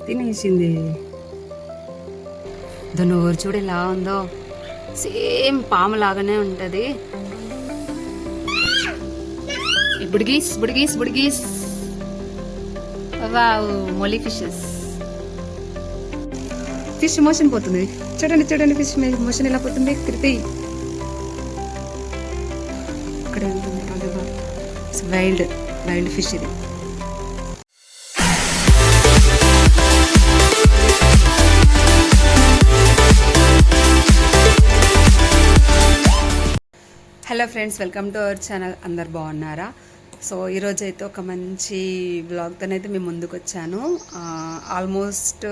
తినేసింది. దాని నోరు చూడు ఎలా ఉందో, సేమ్ పాము లాగానే ఉంటుంది. బుడిగీస్ బుడిగీస్ బుడిగీస్. వావ్, మొలీ ఫిష్ మోషన్ పోతుంది. చూడండి చూడండి, ఫిష్ మోషన్ ఎలా పోతుంది. కృతి ఇక్కడ వైల్డ్ ఫిష్ ఇది. Hello friends, welcome to our channel. అందరు బాగున్నారా? సో ఈరోజు అయితే ఒక మంచి వ్లాగ్తోనైతే మేము ముందుకు వచ్చాను. ఆల్మోస్ట్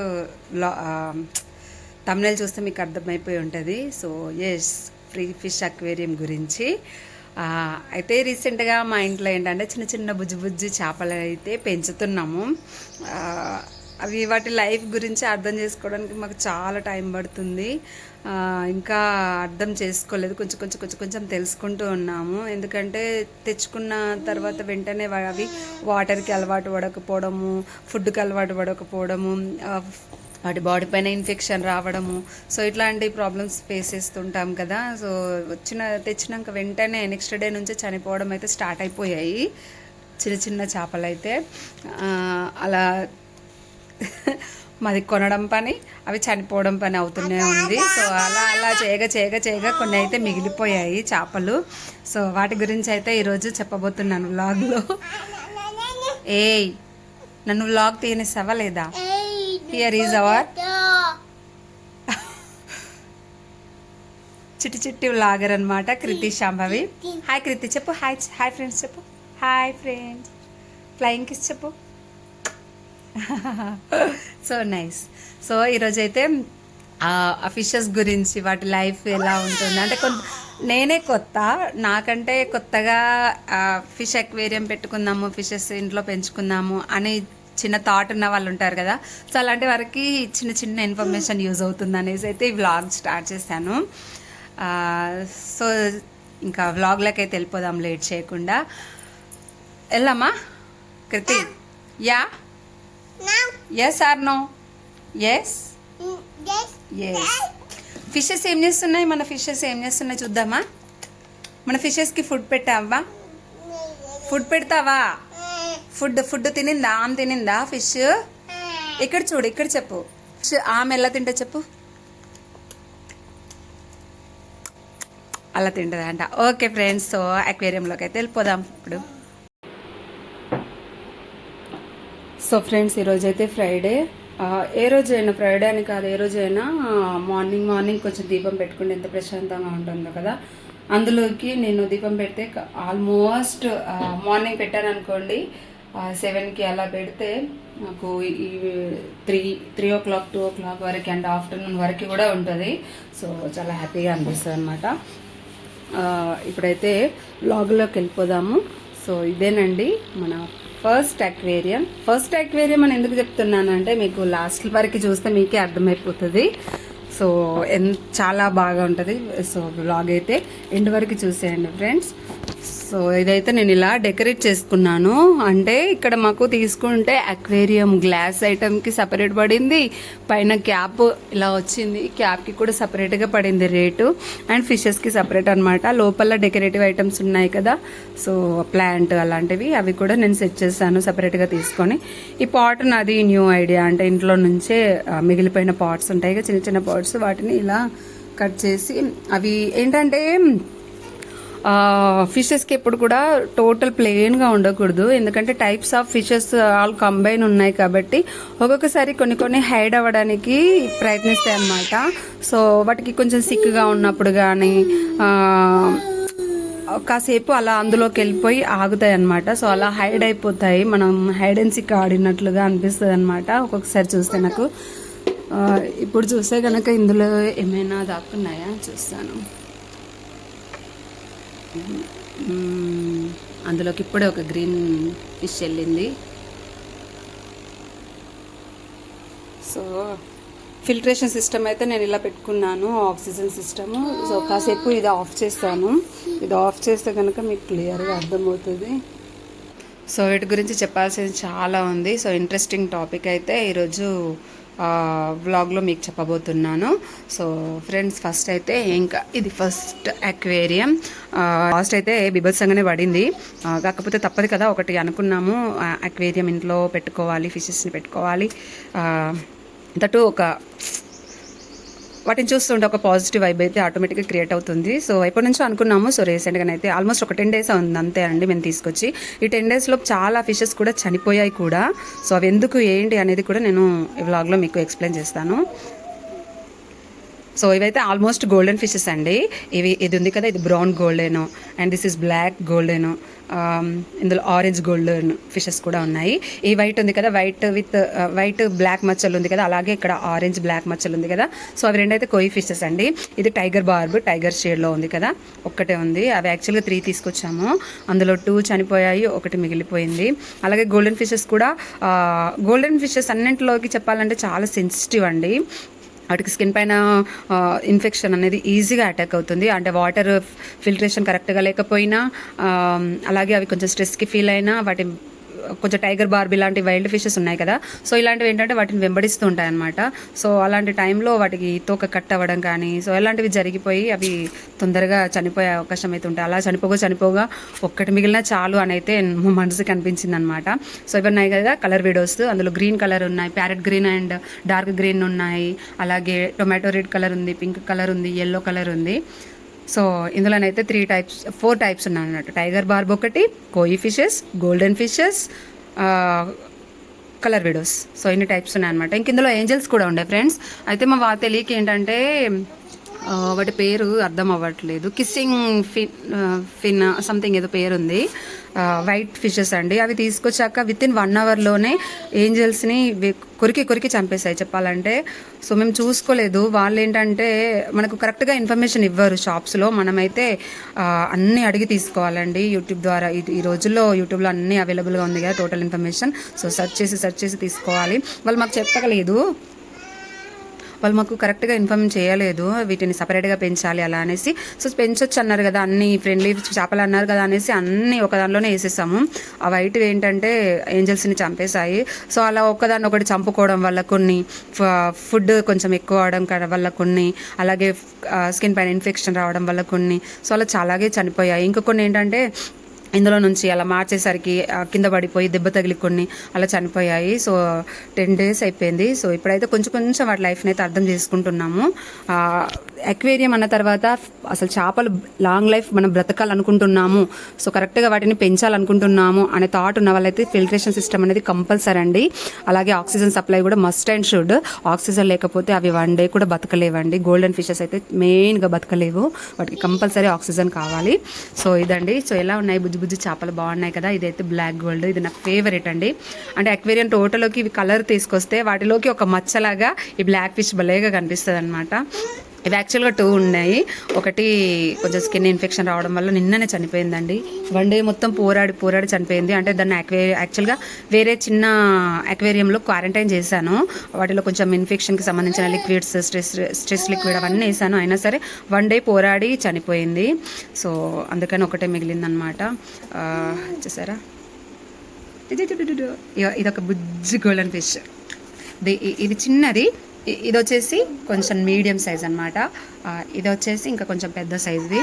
తమిళ చూస్తే మీకు అర్థమైపోయి ఉంటుంది. So yes, free fish aquarium గురించి. అయితే రీసెంట్గా మా ఇంట్లో ఏంటంటే చిన్న చిన్న బుజ్జి చేపలు అయితే పెంచుతున్నాము. అవి వాటి లైఫ్ గురించి అర్థం చేసుకోవడానికి మాకు చాలా టైం పడుతుంది. ఇంకా అర్థం చేసుకోలేదు, కొంచెం తెలుసుకుంటూ ఉన్నాము. ఎందుకంటే తెచ్చుకున్న తర్వాత వెంటనే అవి వాటర్కి అలవాటు పడకపోవడము, ఫుడ్కి అలవాటు పడకపోవడము, వాటి బాడీ పైన ఇన్ఫెక్షన్ రావడము, సో ఇట్లాంటి ప్రాబ్లమ్స్ ఫేస్ చేస్తుంటాం కదా. సో తెచ్చినాక వెంటనే నెక్స్ట్ డే నుంచి చనిపోవడం అయితే స్టార్ట్ అయిపోయాయి చిన్న చేపలు అయితే. అలా మాది కొనడం పని, అవి చనిపోవడం పని అవుతూనే ఉంది. సో అలా చేయగా కొన్ని అయితే మిగిలిపోయాయి చేపలు. సో వాటి గురించి అయితే ఈరోజు చెప్పబోతున్నాను వ్లాగ్లో. ఏయ్, నన్ను వ్లాగ్ తీయనిస్తావా లేదా? హియర్ ఈజ్ అవర్ చిట్టి వ్లాగర్ అనమాట, కృతి శాంభవి. హాయ్ కృతి చెప్పు. హాయ్ ఫ్రెండ్స్ చెప్పు. హాయ్ ఫ్రెండ్స్, ఫ్లయింగ్ కిస్ చెప్పు. So nice. సో ఈరోజైతే ఆ ఫిషెస్ గురించి, వాటి లైఫ్ ఎలా ఉంటుంది అంటే, నేనే కొత్త, నాకంటే కొత్తగా ఫిష్ అక్వేరియం పెట్టుకుందాము, ఫిషెస్ ఇంట్లో పెంచుకుందాము అని చిన్న థాట్ ఉన్న వాళ్ళు ఉంటారు కదా. సో అలాంటి వారికి చిన్న ఇన్ఫర్మేషన్ యూజ్ అవుతుంది అనేసి అయితే ఈ వ్లాగ్ స్టార్ట్ చేశాను. సో ఇంకా వ్లాగ్లోకి అయితే వెళ్ళిపోదాం లేట్ చేయకుండా. వెళ్ళామా Kriti? Yeah, yes or no? Yes. Fishes ఏం చేస్తున్నాయి? మన ఫిషెస్ ఏం చేస్తున్నాయి చూద్దామా? మన ఫిషెస్కి ఫుడ్ పెట్టావా? ఫుడ్ పెడతావా? ఫుడ్ తినిందా? ఆమె తినిందా ఫిష్? ఇక్కడ చూడు, ఇక్కడ చెప్పు. ఆమె ఎలా తింటా చెప్పు. అలా తింటుందంట. ఓకే ఫ్రెండ్స్, సో అక్వేరియంలోకి అయితే వెళ్ళిపోదాం ఇప్పుడు. సో ఫ్రెండ్స్, ఈరోజైతే ఫ్రైడే. ఏ రోజైనా ఫ్రైడే అని కాదు, ఏ రోజైనా మార్నింగ్ కొంచెం దీపం పెట్టుకుంటే ఎంత ప్రశాంతంగా ఉంటుందో కదా. అందులోకి నేను దీపం పెడితే ఆల్మోస్ట్ మార్నింగ్ పెట్టాను అనుకోండి 7కి అలా పెడితే నాకు ఈ 3 o'clock 2 o'clock వరకు అండ్ ఆఫ్టర్నూన్ వరకు కూడా ఉంటుంది. సో చాలా హ్యాపీగా అనిపిస్తుంది అనమాట. ఇప్పుడైతే వ్లాగ్లోకి వెళ్ళిపోదాము. సో ఇదేనండి మన ఫస్ట్ అక్వేరియం అని ఎందుకు చెప్తున్నానంటే, మీకు లాస్ట్ వరకు చూస్తే మీకే అర్థమైపోతుంది. సో చాలా బాగా ఉంటుంది. సో వ్లాగ్ అయితే ఎండ్ వరకు చూసేయండి ఫ్రెండ్స్. సో ఇదైతే నేను ఇలా డెకరేట్ చేసుకున్నాను. అంటే ఇక్కడ మాకు తీసుకుంటే అక్వేరియం గ్లాస్ ఐటమ్కి సపరేట్ పడింది, పైన క్యాప్ ఇలా వచ్చింది, క్యాప్కి కూడా సపరేట్గా పడింది రేటు, అండ్ ఫిషెస్కి సపరేట్ అనమాట. లోపల డెకరేటివ్ ఐటమ్స్ ఉన్నాయి కదా, సో ప్లాంట్ అలాంటివి, అవి కూడా నేను సెట్ చేశాను సపరేట్గా తీసుకొని. ఈ పాట్ నాది న్యూ ఐడియా. అంటే ఇంట్లో నుంచే మిగిలిపోయిన పాట్స్ ఉంటాయి కదా, చిన్న పాట్స్, వాటిని ఇలా కట్ చేసి, అవి ఏంటంటే ఫిషెస్కి ఎప్పుడు కూడా టోటల్ ప్లెయిన్గా ఉండకూడదు. ఎందుకంటే types of fishes all combine ఉన్నాయి కాబట్టి ఒక్కొక్కసారి కొన్ని హైడ్ అవ్వడానికి ప్రయత్నిస్తాయి అన్నమాట. సో వాటికి కొంచెం సిక్గా ఉన్నప్పుడు కానీ కాసేపు అలా అందులోకి వెళ్ళిపోయి ఆగుతాయి అన్నమాట. సో అలా హైడ్ అయిపోతాయి, మనం హైడ్ అండ్ సిక్ ఆడినట్లుగా అనిపిస్తుంది అనమాట ఒక్కొక్కసారి చూస్తే నాకు. ఇప్పుడు చూస్తే కనుక ఇందులో ఏమైనా దాక్కున్నాయా చూస్తాను. అందులోకి ఇప్పుడే ఒక గ్రీన్ ఫిష్ వెళ్ళింది. సో ఫిల్టరేషన్ సిస్టమ్ అయితే నేను ఇలా పెట్టుకున్నాను, ఆక్సిజన్ సిస్టము. సో కాసేపు ఇది ఆఫ్ చేస్తాను. ఇది ఆఫ్ చేస్తే కనుక మీకు క్లియర్గా అర్థమవుతుంది. సో వీటి గురించి చెప్పాల్సింది చాలా ఉంది. సో ఇంట్రెస్టింగ్ టాపిక్ అయితే ఈరోజు వ్లాగ్లో మీకు చెప్పబోతున్నాను. సో ఫ్రెండ్స్, ఫస్ట్ అయితే ఇంకా ఇది ఫస్ట్ అక్వేరియం. కాస్ట్ అయితే బీభత్సంగానే పడింది. కాకపోతే తప్పదు కదా, ఒకటి అనుకున్నాము అక్వేరియం ఇంట్లో పెట్టుకోవాలి, ఫిషెస్ని పెట్టుకోవాలి. దట్టు వాటిని చూస్తుంటే ఒక పాజిటివ్ వైబ్ అయితే ఆటోమేటిక్గా క్రియేట్ అవుతుంది. సో ఎప్పటి నుంచో అనుకున్నాము. సో రీసెంట్గా అయితే ఆల్మోస్ట్ ఒక 10 days ఉంది అంతే అండి మేము తీసుకొచ్చి. ఈ 10 daysలో చాలా ఫిషెస్ కూడా చనిపోయాయి కూడా. సో అవి ఎందుకు ఏంటి అనేది కూడా నేను ఈ వ్లాగ్లో మీకు ఎక్స్ప్లెయిన్ చేస్తాను. సో ఇవైతే ఆల్మోస్ట్ గోల్డెన్ ఫిషెస్ అండి. ఇది ఉంది కదా, ఇది brown golden and this is black golden. ఇందులో ఆరెంజ్ గోల్డెన్ ఫిషెస్ కూడా ఉన్నాయి. ఈ వైట్ ఉంది కదా, వైట్ బ్లాక్ మచ్చలు ఉంది కదా, అలాగే ఇక్కడ ఆరెంజ్ బ్లాక్ మచ్చలు ఉంది కదా. సో అవి రెండైతే కోయి ఫిషెస్ అండి. ఇది టైగర్ బార్బ్, టైగర్ షేడ్లో ఉంది కదా, ఒక్కటే ఉంది. అవి యాక్చువల్గా 3 తీసుకొచ్చాము. అందులో 2 చనిపోయాయి, 1 మిగిలిపోయింది. అలాగే గోల్డెన్ ఫిషెస్ అన్నింటిలోకి చెప్పాలంటే చాలా సెన్సిటివ్ అండి. వాటికి స్కిన్ పైన ఇన్ఫెక్షన్ అనేది ఈజీగా అటాక్ అవుతుంది. అంటే వాటర్ ఫిల్టరేషన్ కరెక్ట్గా లేకపోయినా, అలాగే అవి కొంచెం స్ట్రెస్కి ఫీల్ అయినా, వాటి కొంచెం టైగర్ బార్బీ లాంటి వైల్డ్ ఫిషెస్ ఉన్నాయి కదా, సో ఇలాంటివి ఏంటంటే వాటిని వెంబడిస్తూ ఉంటాయి అనమాట. సో అలాంటి టైంలో వాటికి తోక కట్ అవ్వడం కానీ, సో ఇలాంటివి జరిగిపోయి అవి తొందరగా చనిపోయే అవకాశం అయితే ఉంటాయి. అలా చనిపోగా ఒక్కటి మిగిలిన చాలు అని అయితే మనసుకి అనిపించింది అనమాట. సో ఇవి ఉన్నాయి కదా కలర్ వీడియోస్, అందులో గ్రీన్ కలర్ ఉన్నాయి, parrot green and dark green ఉన్నాయి, అలాగే టొమాటో రెడ్ కలర్ ఉంది, పింక్ కలర్ ఉంది, ఎల్లో కలర్ ఉంది. సో ఇందులోనైతే 4 టైప్స్ ఉన్నాయి అన్నట్టు. టైగర్ బార్బ్ ఒకటి, కోయి fishes, golden fishes, colour widows. So ఇన్ని టైప్స్ ఉన్నాయి అనమాట. ఇంక ఇందులో ఏంజల్స్ కూడా ఉండే ఫ్రెండ్స్. అయితే మా తెలియక ఏంటంటే వాటి పేరు అర్థం అవ్వట్లేదు, కిస్సింగ్ ఫిన్ సంథింగ్ ఏదో పేరు ఉంది. వైట్ ఫిషెస్ అండి. అవి తీసుకొచ్చాక వితిన్ 1 hourలోనే ఏంజల్స్ని కొరికి చంపేశాయి చెప్పాలంటే. సో మేము చూసుకోలేదు. వాళ్ళు ఏంటంటే మనకు కరెక్ట్గా ఇన్ఫర్మేషన్ ఇవ్వరు షాప్స్లో. మనమైతే అన్నీ అడిగి తీసుకోవాలండి యూట్యూబ్ ద్వారా. ఈ రోజుల్లో యూట్యూబ్లో అన్నీ అవైలబుల్గా ఉంది కదా, టోటల్ ఇన్ఫర్మేషన్. సో సెర్చ్ చేసి తీసుకోవాలి. వాళ్ళు మాకు చెప్పగలేదు, వాళ్ళు మాకు కరెక్ట్గా ఇన్ఫార్మ్ చేయలేదు వీటిని సపరేట్గా పెంచాలి అలా అనేసి. సో పెంచొచ్చు అన్నారు కదా, అన్ని ఫ్రెండ్లీ చేపలు అన్నారు కదా అనేసి అన్నీ ఒక దానిలోనే వేసేసాము. ఆ వైట్ ఏంటంటే ఏంజల్స్ని చంపేశాయి. సో అలా ఒకదాన్ని ఒకటి చంపుకోవడం వల్ల కొన్ని, ఫుడ్ కొంచెం ఎక్కువ అవడం వల్ల కొన్ని, అలాగే స్కిన్ పైన ఇన్ఫెక్షన్ రావడం వల్ల కొన్ని, సో అలా చాలాగే చనిపోయాయి. ఇంకా కొన్ని ఏంటంటే ఇందులో నుంచి అలా మార్చేసరికి కింద పడిపోయి దెబ్బ తగిలి కొన్ని అలా చనిపోయాయి. సో 10 days అయిపోయింది. సో ఇప్పుడైతే కొంచెం వాటి లైఫ్ని అయితే అర్థం చేసుకుంటున్నాము. అక్వేరియం అన్న తర్వాత అసలు చేపలు లాంగ్ లైఫ్ మనం బ్రతకాలనుకుంటున్నాము, సో కరెక్ట్గా వాటిని పెంచాలనుకుంటున్నాము అనే థాట్ ఉన్న వాళ్ళైతే ఫిల్టరేషన్ సిస్టమ్ అనేది కంపల్సరీ అండి. అలాగే ఆక్సిజన్ సప్లై కూడా మస్ట్ అండ్ షుడ్. ఆక్సిజన్ లేకపోతే అవి 1 day కూడా బతకలేవండి. గోల్డెన్ ఫిషెస్ అయితే మెయిన్గా బతకలేవు, వాటికి కంపల్సరీ ఆక్సిజన్ కావాలి. సో ఇదండి. సో ఎలా ఉన్నాయి బుజ్జి చేపలు, బాగున్నాయి కదా. ఇదైతే బ్లాక్ గోల్డ్, ఇది నా ఫేవరెట్ అండి. అంటే అక్వేరియం టోటల్లోకి ఇవి కలర్ తీసుకొస్తే వాటిలోకి ఒక మచ్చలాగా ఈ బ్లాక్ ఫిష్ భలేగా కనిపిస్తుంది అనమాట. ఇవి యాక్చువల్గా 2 ఉన్నాయి. ఒకటి కొంచెం స్కిన్ ఇన్ఫెక్షన్ రావడం వల్ల నిన్ననే చనిపోయిందండి. 1 day మొత్తం పోరాడి చనిపోయింది. అంటే దాన్ని యాక్చువల్గా వేరే చిన్న అక్వేరియంలో క్వారంటైన్ చేశాను. వాటిలో కొంచెం ఇన్ఫెక్షన్కి సంబంధించిన లిక్విడ్స్, స్ట్రెస్ లిక్విడ్ అవన్నీ వేసాను. అయినా సరే 1 day పోరాడి చనిపోయింది. సో అందుకని ఒకటే మిగిలిందనమాట. చూసారా, ఇదొక బుజ్జి గోల్డెన్ ఫిష్. ఇది చిన్నది, ఇది వచ్చేసి కొంచెం మీడియం సైజ్ అనమాట. ఇది వచ్చేసి ఇంకా కొంచెం పెద్ద సైజ్ది.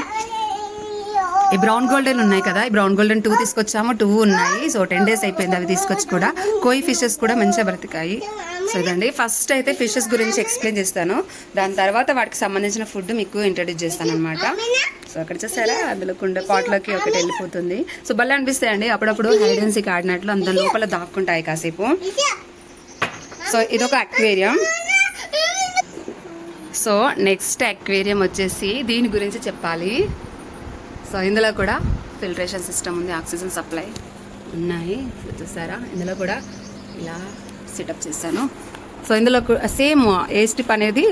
ఈ బ్రౌన్ గోల్డెన్ ఉన్నాయి కదా, ఈ బ్రౌన్ గోల్డెన్ 2 తీసుకొచ్చాము, 2 ఉన్నాయి. సో 10 days అయిపోయింది అవి తీసుకొచ్చి కూడా. కోయి ఫిషెస్ కూడా మంచిగా బ్రతికాయి. సో ఇదండి. ఫస్ట్ అయితే ఫిషెస్ గురించి ఎక్స్ప్లెయిన్ చేస్తాను, దాని తర్వాత వాటికి సంబంధించిన ఫుడ్ మీకు ఇంట్రడ్యూస్ చేస్తాను అనమాట. సో అక్కడ చూసారా, అందులో పాట్లోకి ఒకటి వెళ్ళిపోతుంది. సో భలే అనిపిస్తాయండి అప్పుడప్పుడు, హైడ్ అండ్ సీక్ ఆడినట్లు అంత లోపల దాక్కుంటాయి కాసేపు. సో ఇదొక అక్వేరియం. సో నెక్స్ట్ అక్వేరియం వచ్చేసి దీని గురించి చెప్పాలి. సో ఇందులో కూడా ఫిల్టరేషన్ సిస్టమ్ ఉంది, ఆక్సిజన్ సప్లై ఉన్నాయి. చూసారా, ఇందులో కూడా ఇలా సెటప్ చేశాను. సో ఇందులో సేమ్ ఏ స్ట్రిప్ అనేది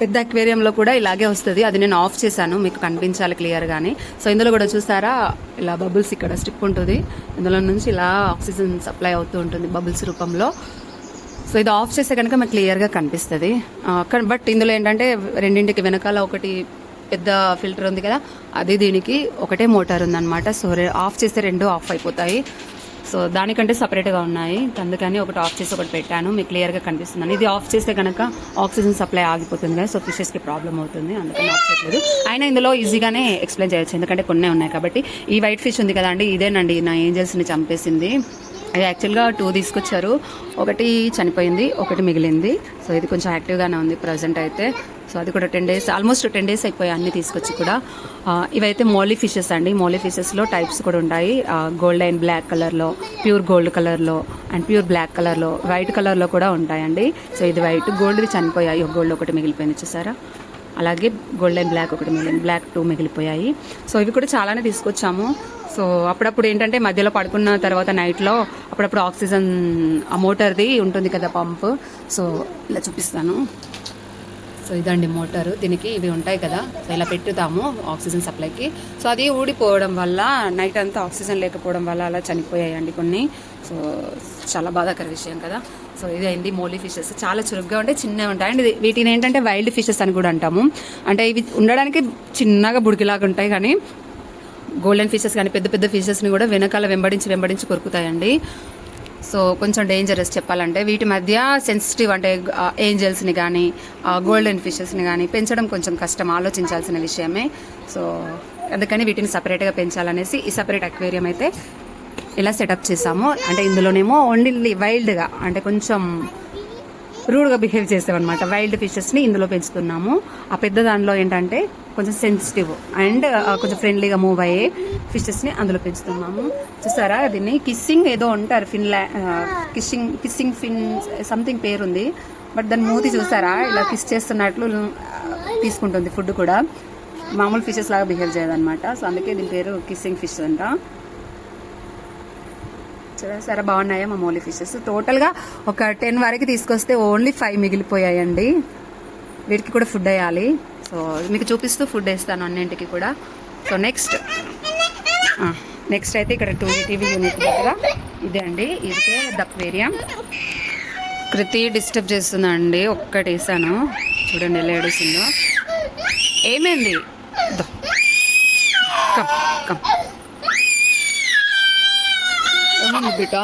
పెద్ద అక్వేరియంలో కూడా ఇలాగే వస్తుంది. అది నేను ఆఫ్ చేశాను, మీకు కనిపించాలి క్లియర్గానే. సో ఇందులో కూడా చూసారా, ఇలా బబుల్స్ ఇక్కడ స్ట్రిప్ ఉంటుంది, ఇందులో నుంచి ఇలా ఆక్సిజన్ సప్లై అవుతూ ఉంటుంది బబుల్స్ రూపంలో. సో ఇది ఆఫ్ చేస్తే కనుక మనకు క్లియర్గా కనిపిస్తుంది. బట్ ఇందులో ఏంటంటే రెండింటికి వెనకాల ఒకటి పెద్ద ఫిల్టర్ ఉంది కదా, అది దీనికి ఒకటే మోటార్ ఉందన్నమాట. సో ఆఫ్ చేస్తే 2 ఆఫ్ అయిపోతాయి. సో దానికంటే సపరేట్గా ఉన్నాయి, అందుకని ఒకటి ఆఫ్ చేసి ఒకటి పెట్టాను, మీకు క్లియర్గా కనిపిస్తుందని. ఇది ఆఫ్ చేస్తే కనుక ఆక్సిజన్ సప్లై ఆగిపోతుంది కదా, సో ఫిషెస్కి ప్రాబ్లం అవుతుంది, అందుకని ఆఫ్ చేయట్లేదు. అయినా ఇందులో ఈజీగానే ఎక్స్ప్లెయిన్ చేయొచ్చు, ఎందుకంటే కొన్నే ఉన్నాయి కాబట్టి. ఈ వైట్ ఫిష్ ఉంది కదండి, ఇదేనండి నా ఏంజల్స్ని చంపేసింది. అది యాక్చువల్గా 2 తీసుకొచ్చారు, ఒకటి చనిపోయింది, ఒకటి మిగిలింది. సో ఇది కొంచెం యాక్టివ్గానే ఉంది ప్రజెంట్ అయితే. సో అది కూడా 10 days, ఆల్మోస్ట్ 10 days అయిపోయాయి అన్ని తీసుకొచ్చి కూడా. ఇవైతే మోలీ ఫిషెస్ అండి. మోలీ ఫిషెస్లో టైప్స్ కూడా ఉంటాయి, గోల్డ్ అండ్ బ్లాక్ కలర్లో, ప్యూర్ గోల్డ్ కలర్లో అండ్ ప్యూర్ బ్లాక్ కలర్లో, వైట్ కలర్లో కూడా ఉంటాయండి. సో ఇది వైట్, గోల్డ్ది చనిపోయాయి, గోల్డ్ ఒకటి మిగిలిపోయింది చూసారా. అలాగే గోల్డ్ అండ్ బ్లాక్ ఒకటి మిగిలింది, బ్లాక్ 2 మిగిలిపోయాయి. సో ఇవి కూడా చాలానే తీసుకొచ్చాము. సో అప్పుడప్పుడు ఏంటంటే మధ్యలో పడుకున్న తర్వాత నైట్లో అప్పుడప్పుడు ఆక్సిజన్ ఆ మోటార్ది ఉంటుంది కదా పంప్, సో ఇలా చూపిస్తాను. సో ఇదండి మోటారు, దీనికి ఇవి ఉంటాయి కదా, సో ఇలా పెట్టుతాము ఆక్సిజన్ సప్లైకి. సో అది ఊడిపోవడం వల్ల నైట్ అంతా ఆక్సిజన్ లేకపోవడం వల్ల అలా చనిపోయాయండి కొన్ని. సో చాలా బాధాకర విషయం కదా. సో ఇది అయింది మోలీ ఫిషెస్, చాలా చురుగ్గా ఉంటాయి, చిన్నగా ఉంటాయి. అండ్ వీటిని ఏంటంటే వైల్డ్ ఫిషెస్ అని కూడా అంటాము. అంటే ఇవి ఉండడానికి చిన్నగా బుడికిలాగా ఉంటాయి, కానీ గోల్డెన్ ఫిషెస్ కానీ పెద్ద పెద్ద ఫిషెస్ని కూడా వెనకాల వెంబడించి కొరుకుతాయండి. సో కొంచెం డేంజరస్ చెప్పాలంటే. వీటి మధ్య సెన్సిటివ్ అంటే ఏంజల్స్ని కానీ గోల్డెన్ ఫిషెస్ని కానీ పెంచడం కొంచెం కష్టం, ఆలోచించాల్సిన విషయమే. సో అందుకని వీటిని సపరేట్గా పెంచాలనేసి ఈ సపరేట్ అక్వేరియం అయితే ఇలా సెటప్ చేసాము. అంటే ఇందులోనేమో ఓన్లీ వైల్డ్గా అంటే కొంచెం రూడ్గా బిహేవ్ చేసామన్నమాట, వైల్డ్ ఫిషెస్ని ఇందులో పెంచుతున్నాము. ఆ పెద్ద దానిలో ఏంటంటే కొంచెం సెన్సిటివ్ అండ్ కొంచెం ఫ్రెండ్లీగా మూవ్ అయ్యే ఫిషెస్ని అందులో పెంచుతున్నాము. చూసారా, దీన్ని కిస్సింగ్ ఏదో అంటారు, కిస్సింగ్ ఫిన్ సంథింగ్ పేరుంది, బట్ దాని మూతి చూసారా ఇలా కిస్ చేస్తున్నట్లు తీసుకుంటుంది ఫుడ్ కూడా. మామూలు ఫిషెస్ లాగా బిహేవ్ చేయదన్నమాట. సో అందుకే దీని పేరు కిస్సింగ్ ఫిష్ అంట. సరే బాగున్నాయా మా మోలీ ఫిషెస్. టోటల్గా ఒక 10 వరకు తీసుకొస్తే ఓన్లీ 5 మిగిలిపోయాయండి. వీటికి కూడా ఫుడ్ వేయాలి, సో మీకు చూపిస్తూ ఫుడ్ వేస్తాను అన్నింటికి కూడా. సో నెక్స్ట్ అయితే ఇక్కడ 2 టీవీ యూనిట్ దగ్గర ఇదే అండి, ఇదే అక్వేరియం. కృతి డిస్టర్బ్ చేస్తుందండి, ఒక్కటి వేసాను చూడండి ఎలా ఏడుస్తుందో. ఏమైంది కమ్ బిటా,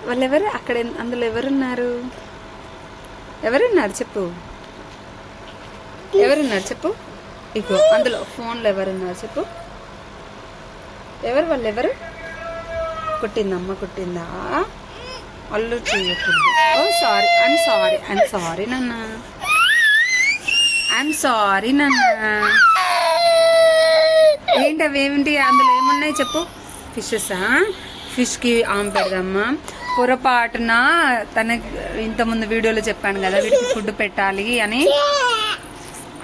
వాళ్ళెవరు అక్కడ, అందులో ఎవరున్నారు చెప్పు, ఇగో అందులో ఫోన్లో ఎవరున్నారు చెప్పు, వాళ్ళెవరు? కుట్టిందమ్మ, కుట్టిందా? అల్లు చేయకూడదు. ఓ సారీ, ఐమ్ సారీ నాన్న, ఏంటి అవేమిటి అందులో ఏమున్నాయి చెప్పు. ఫిషెసా? ఫిష్కి ఆమె పెడదమ్మా. పొరపాటున తనకి ఇంతకుముందు వీడియోలో చెప్పాను కదా వీటికి ఫుడ్ పెట్టాలి అని,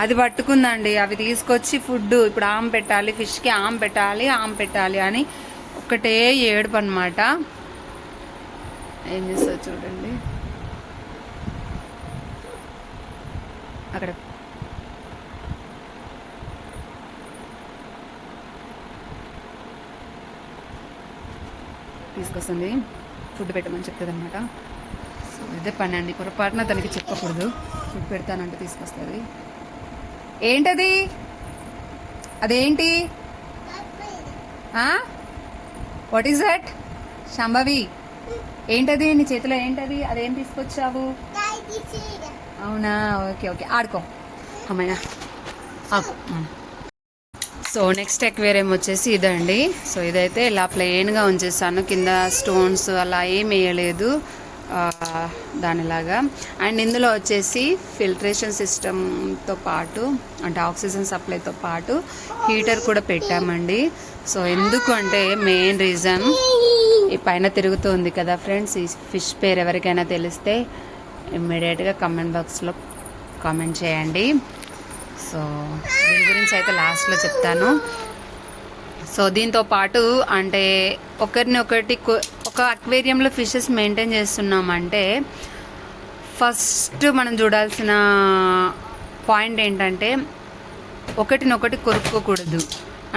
అది పట్టుకుందండి. అవి తీసుకొచ్చి ఫుడ్ ఇప్పుడు ఆమె పెట్టాలి, ఫిష్కి ఆమె పెట్టాలి అని ఒకటే ఏడుపు అన్నమాట. ఏం చేస్తారు చూడండి అక్కడ. తీసుకొస్తుంది ఫుడ్ పెట్టమని చెప్తుంది అనమాట. సో ఇదే పని అండి, పొరపాటున తనకి చెప్పకూడదు, ఫుడ్ పెడతానంటే తీసుకొస్తుంది. ఏంటది? అదేంటి? What is that Shambhavi? ఏంటది నీ చేతిలో? ఏంటది? అదేం తీసుకొచ్చావు? అవునా, ఓకే ఆడుకో అమ్మాయి. సో నెక్స్ట్ అక్వేరియం వచ్చేసి ఇదండి. సో ఇదైతే ఇలా ప్లెయిన్గా ఉంచేసాను, కింద స్టోన్స్ అలా ఏం వేయలేదు దానిలాగా. అండ్ ఇందులో వచ్చేసి ఫిల్టరేషన్ సిస్టమ్తో పాటు అంటే ఆక్సిజన్ సప్లైతో పాటు హీటర్ కూడా పెట్టామండి. సో ఎందుకు అంటే మెయిన్ రీజన్ ఈ పైన తిరుగుతుంది కదా ఫ్రెండ్స్, ఈ ఫిష్ పేరు ఎవరికైనా తెలిస్తే ఇమ్మీడియట్గా కామెంట్ బాక్స్లో కామెంట్ చేయండి. సో దీని గురించి అయితే లాస్ట్లో చెప్తాను. సో దీంతో పాటు అంటే ఒకరినొకటి ఒక అక్వేరియంలో ఫిషెస్ మెయింటైన్ చేస్తున్నామంటే ఫస్ట్ మనం చూడాల్సిన పాయింట్ ఏంటంటే ఒకటినొకటి కొరుక్కోకూడదు,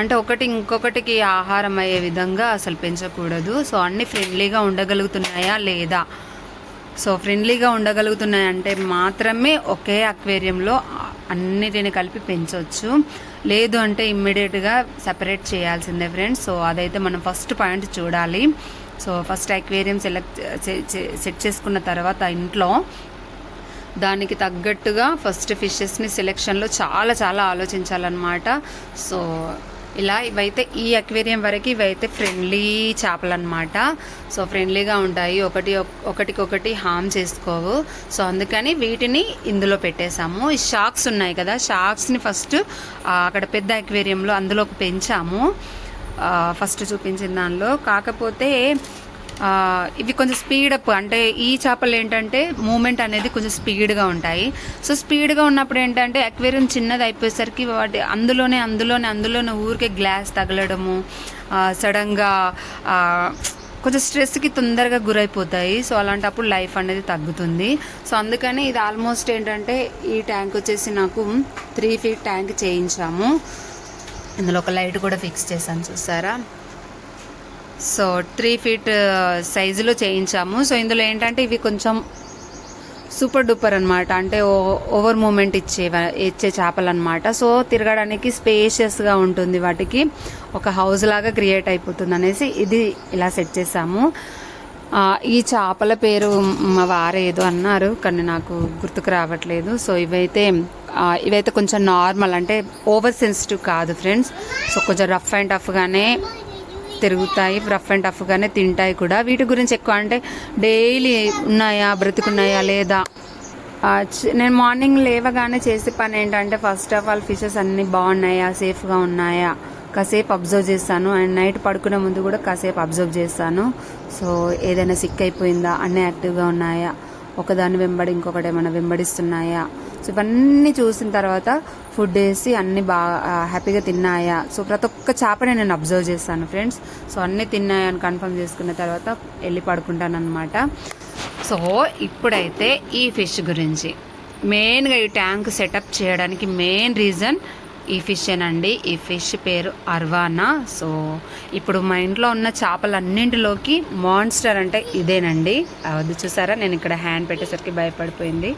అంటే ఒకటి ఇంకొకటికి ఆహారం అయ్యే విధంగా అసలు పెంచకూడదు. సో అన్నీ ఫ్రెండ్లీగా ఉండగలుగుతున్నాయా లేదా సో ఫ్రెండ్లీగా ఉండగలుగుతున్నాయంటే మాత్రమే ఒకే అక్వేరియంలో అన్నిటిని కలిపి పెంచవచ్చు. లేదు అంటే ఇమ్మీడియట్గా సెపరేట్ చేయాల్సిందే ఫ్రెండ్స్. సో అదైతే మనం ఫస్ట్ పాయింట్ చూడాలి. సో ఫస్ట్ అక్వేరియం సెట్ చేసుకున్న తర్వాత ఇంట్లో దానికి తగ్గట్టుగా ఫస్ట్ ఫిషెస్ని సెలెక్షన్లో చాలా చాలా ఆలోచించాలన్నమాట. సో ఇలా ఇవైతే ఈ అక్వేరియం వరకు ఇవైతే ఫ్రెండ్లీ చేపలు అనమాట. సో ఫ్రెండ్లీగా ఉంటాయి, ఒకటికొకటి హామ్ చేసుకోవు. సో అందుకని వీటిని ఇందులో పెట్టేశాము. ఈ షార్క్స్ ఉన్నాయి కదా, షార్క్స్ని ఫస్ట్ అక్కడ పెద్ద అక్వేరియంలో అందులో పెంచాము, ఫస్ట్ చూపించిన దానిలో. కాకపోతే ఇవి కొంచెం స్పీడప్, అంటే ఈ చేపలు ఏంటంటే మూమెంట్ అనేది కొంచెం స్పీడ్గా ఉంటాయి. సో స్పీడ్గా ఉన్నప్పుడు ఏంటంటే అక్వేరియం చిన్నది అయిపోయేసరికి వాటి అందులోనే ఊరికే గ్లాస్ తగలడము, సడన్గా కొంచెం స్ట్రెస్కి తొందరగా గురైపోతాయి. సో అలాంటప్పుడు లైఫ్ అనేది తగ్గుతుంది. సో అందుకని ఇది ఆల్మోస్ట్ ఏంటంటే ఈ ట్యాంక్ వచ్చేసి నాకు 3 feet ట్యాంక్ చేయించాము. ఇందులో ఒక లైట్ కూడా ఫిక్స్ చేశాను చూసారా. సో 3 feet సైజులో చేయించాము. సో ఇందులో ఏంటంటే ఇవి కొంచెం సూపర్ డూపర్ అనమాట, అంటే ఓవర్ మూమెంట్ ఇచ్చే చేపలు అనమాట. సో తిరగడానికి స్పేషియస్గా ఉంటుంది, వాటికి ఒక హౌస్ లాగా క్రియేట్ అయిపోతుంది అనేసి ఇది ఇలా సెట్ చేసాము. ఈ చేపల పేరు మా వారేదో అన్నారు కానీ నాకు గుర్తుకు రావట్లేదు. సో ఇవైతే కొంచెం నార్మల్, అంటే ఓవర్ సెన్సిటివ్ కాదు ఫ్రెండ్స్. సో కొంచెం రఫ్ అండ్ టఫ్గానే తిరుగుతాయి, రఫ్ అండ్ టఫ్గానే తింటాయి కూడా. వీటి గురించి ఎక్కువ అంటే డైలీ ఉన్నాయా, బ్రతుకున్నాయా లేదా. నేను మార్నింగ్ లేవగానే చేసే పని ఏంటంటే ఫస్ట్ ఆఫ్ ఆల్ ఫిషెస్ అన్నీ బాగున్నాయా, సేఫ్గా ఉన్నాయా కాసేపు అబ్జర్వ్ చేస్తాను. అండ్ నైట్ పడుకునే ముందు కూడా కాసేపు అబ్జర్వ్ చేస్తాను. సో ఏదైనా సిక్ అయిపోయిందా, అన్నీ యాక్టివ్గా ఉన్నాయా, ఒకదాని వెంబడి ఇంకొకటి ఏమైనా వెంబడిస్తున్నాయా. సో ఇవన్నీ చూసిన తర్వాత ఫుడ్ వేసి అన్నీ బాగా హ్యాపీగా తిన్నాయా. సో ప్రతి ఒక్క చేపని నేను అబ్జర్వ్ చేస్తాను ఫ్రెండ్స్. సో అన్నీ తిన్నాయా అని కన్ఫర్మ్ చేసుకున్న తర్వాత వెళ్ళి పడుకుంటాను అనమాట. సో ఇప్పుడైతే ఈ ఫిష్ గురించి మెయిన్గా ఈ ట్యాంక్ సెటప్ చేయడానికి మెయిన్ రీజన్ ఈ ఫిష్ ఏనండి. ఈ ఫిష్ పేరు అర్వానా. సో ఇప్పుడు మా ఇంట్లో ఉన్న చేపలన్నింటిలోకి మాన్స్టర్ అంటే ఇదేనండి. అది చూసారా, నేను ఇక్కడ హ్యాండ్ పెట్టేసరికి భయపడిపోయింది.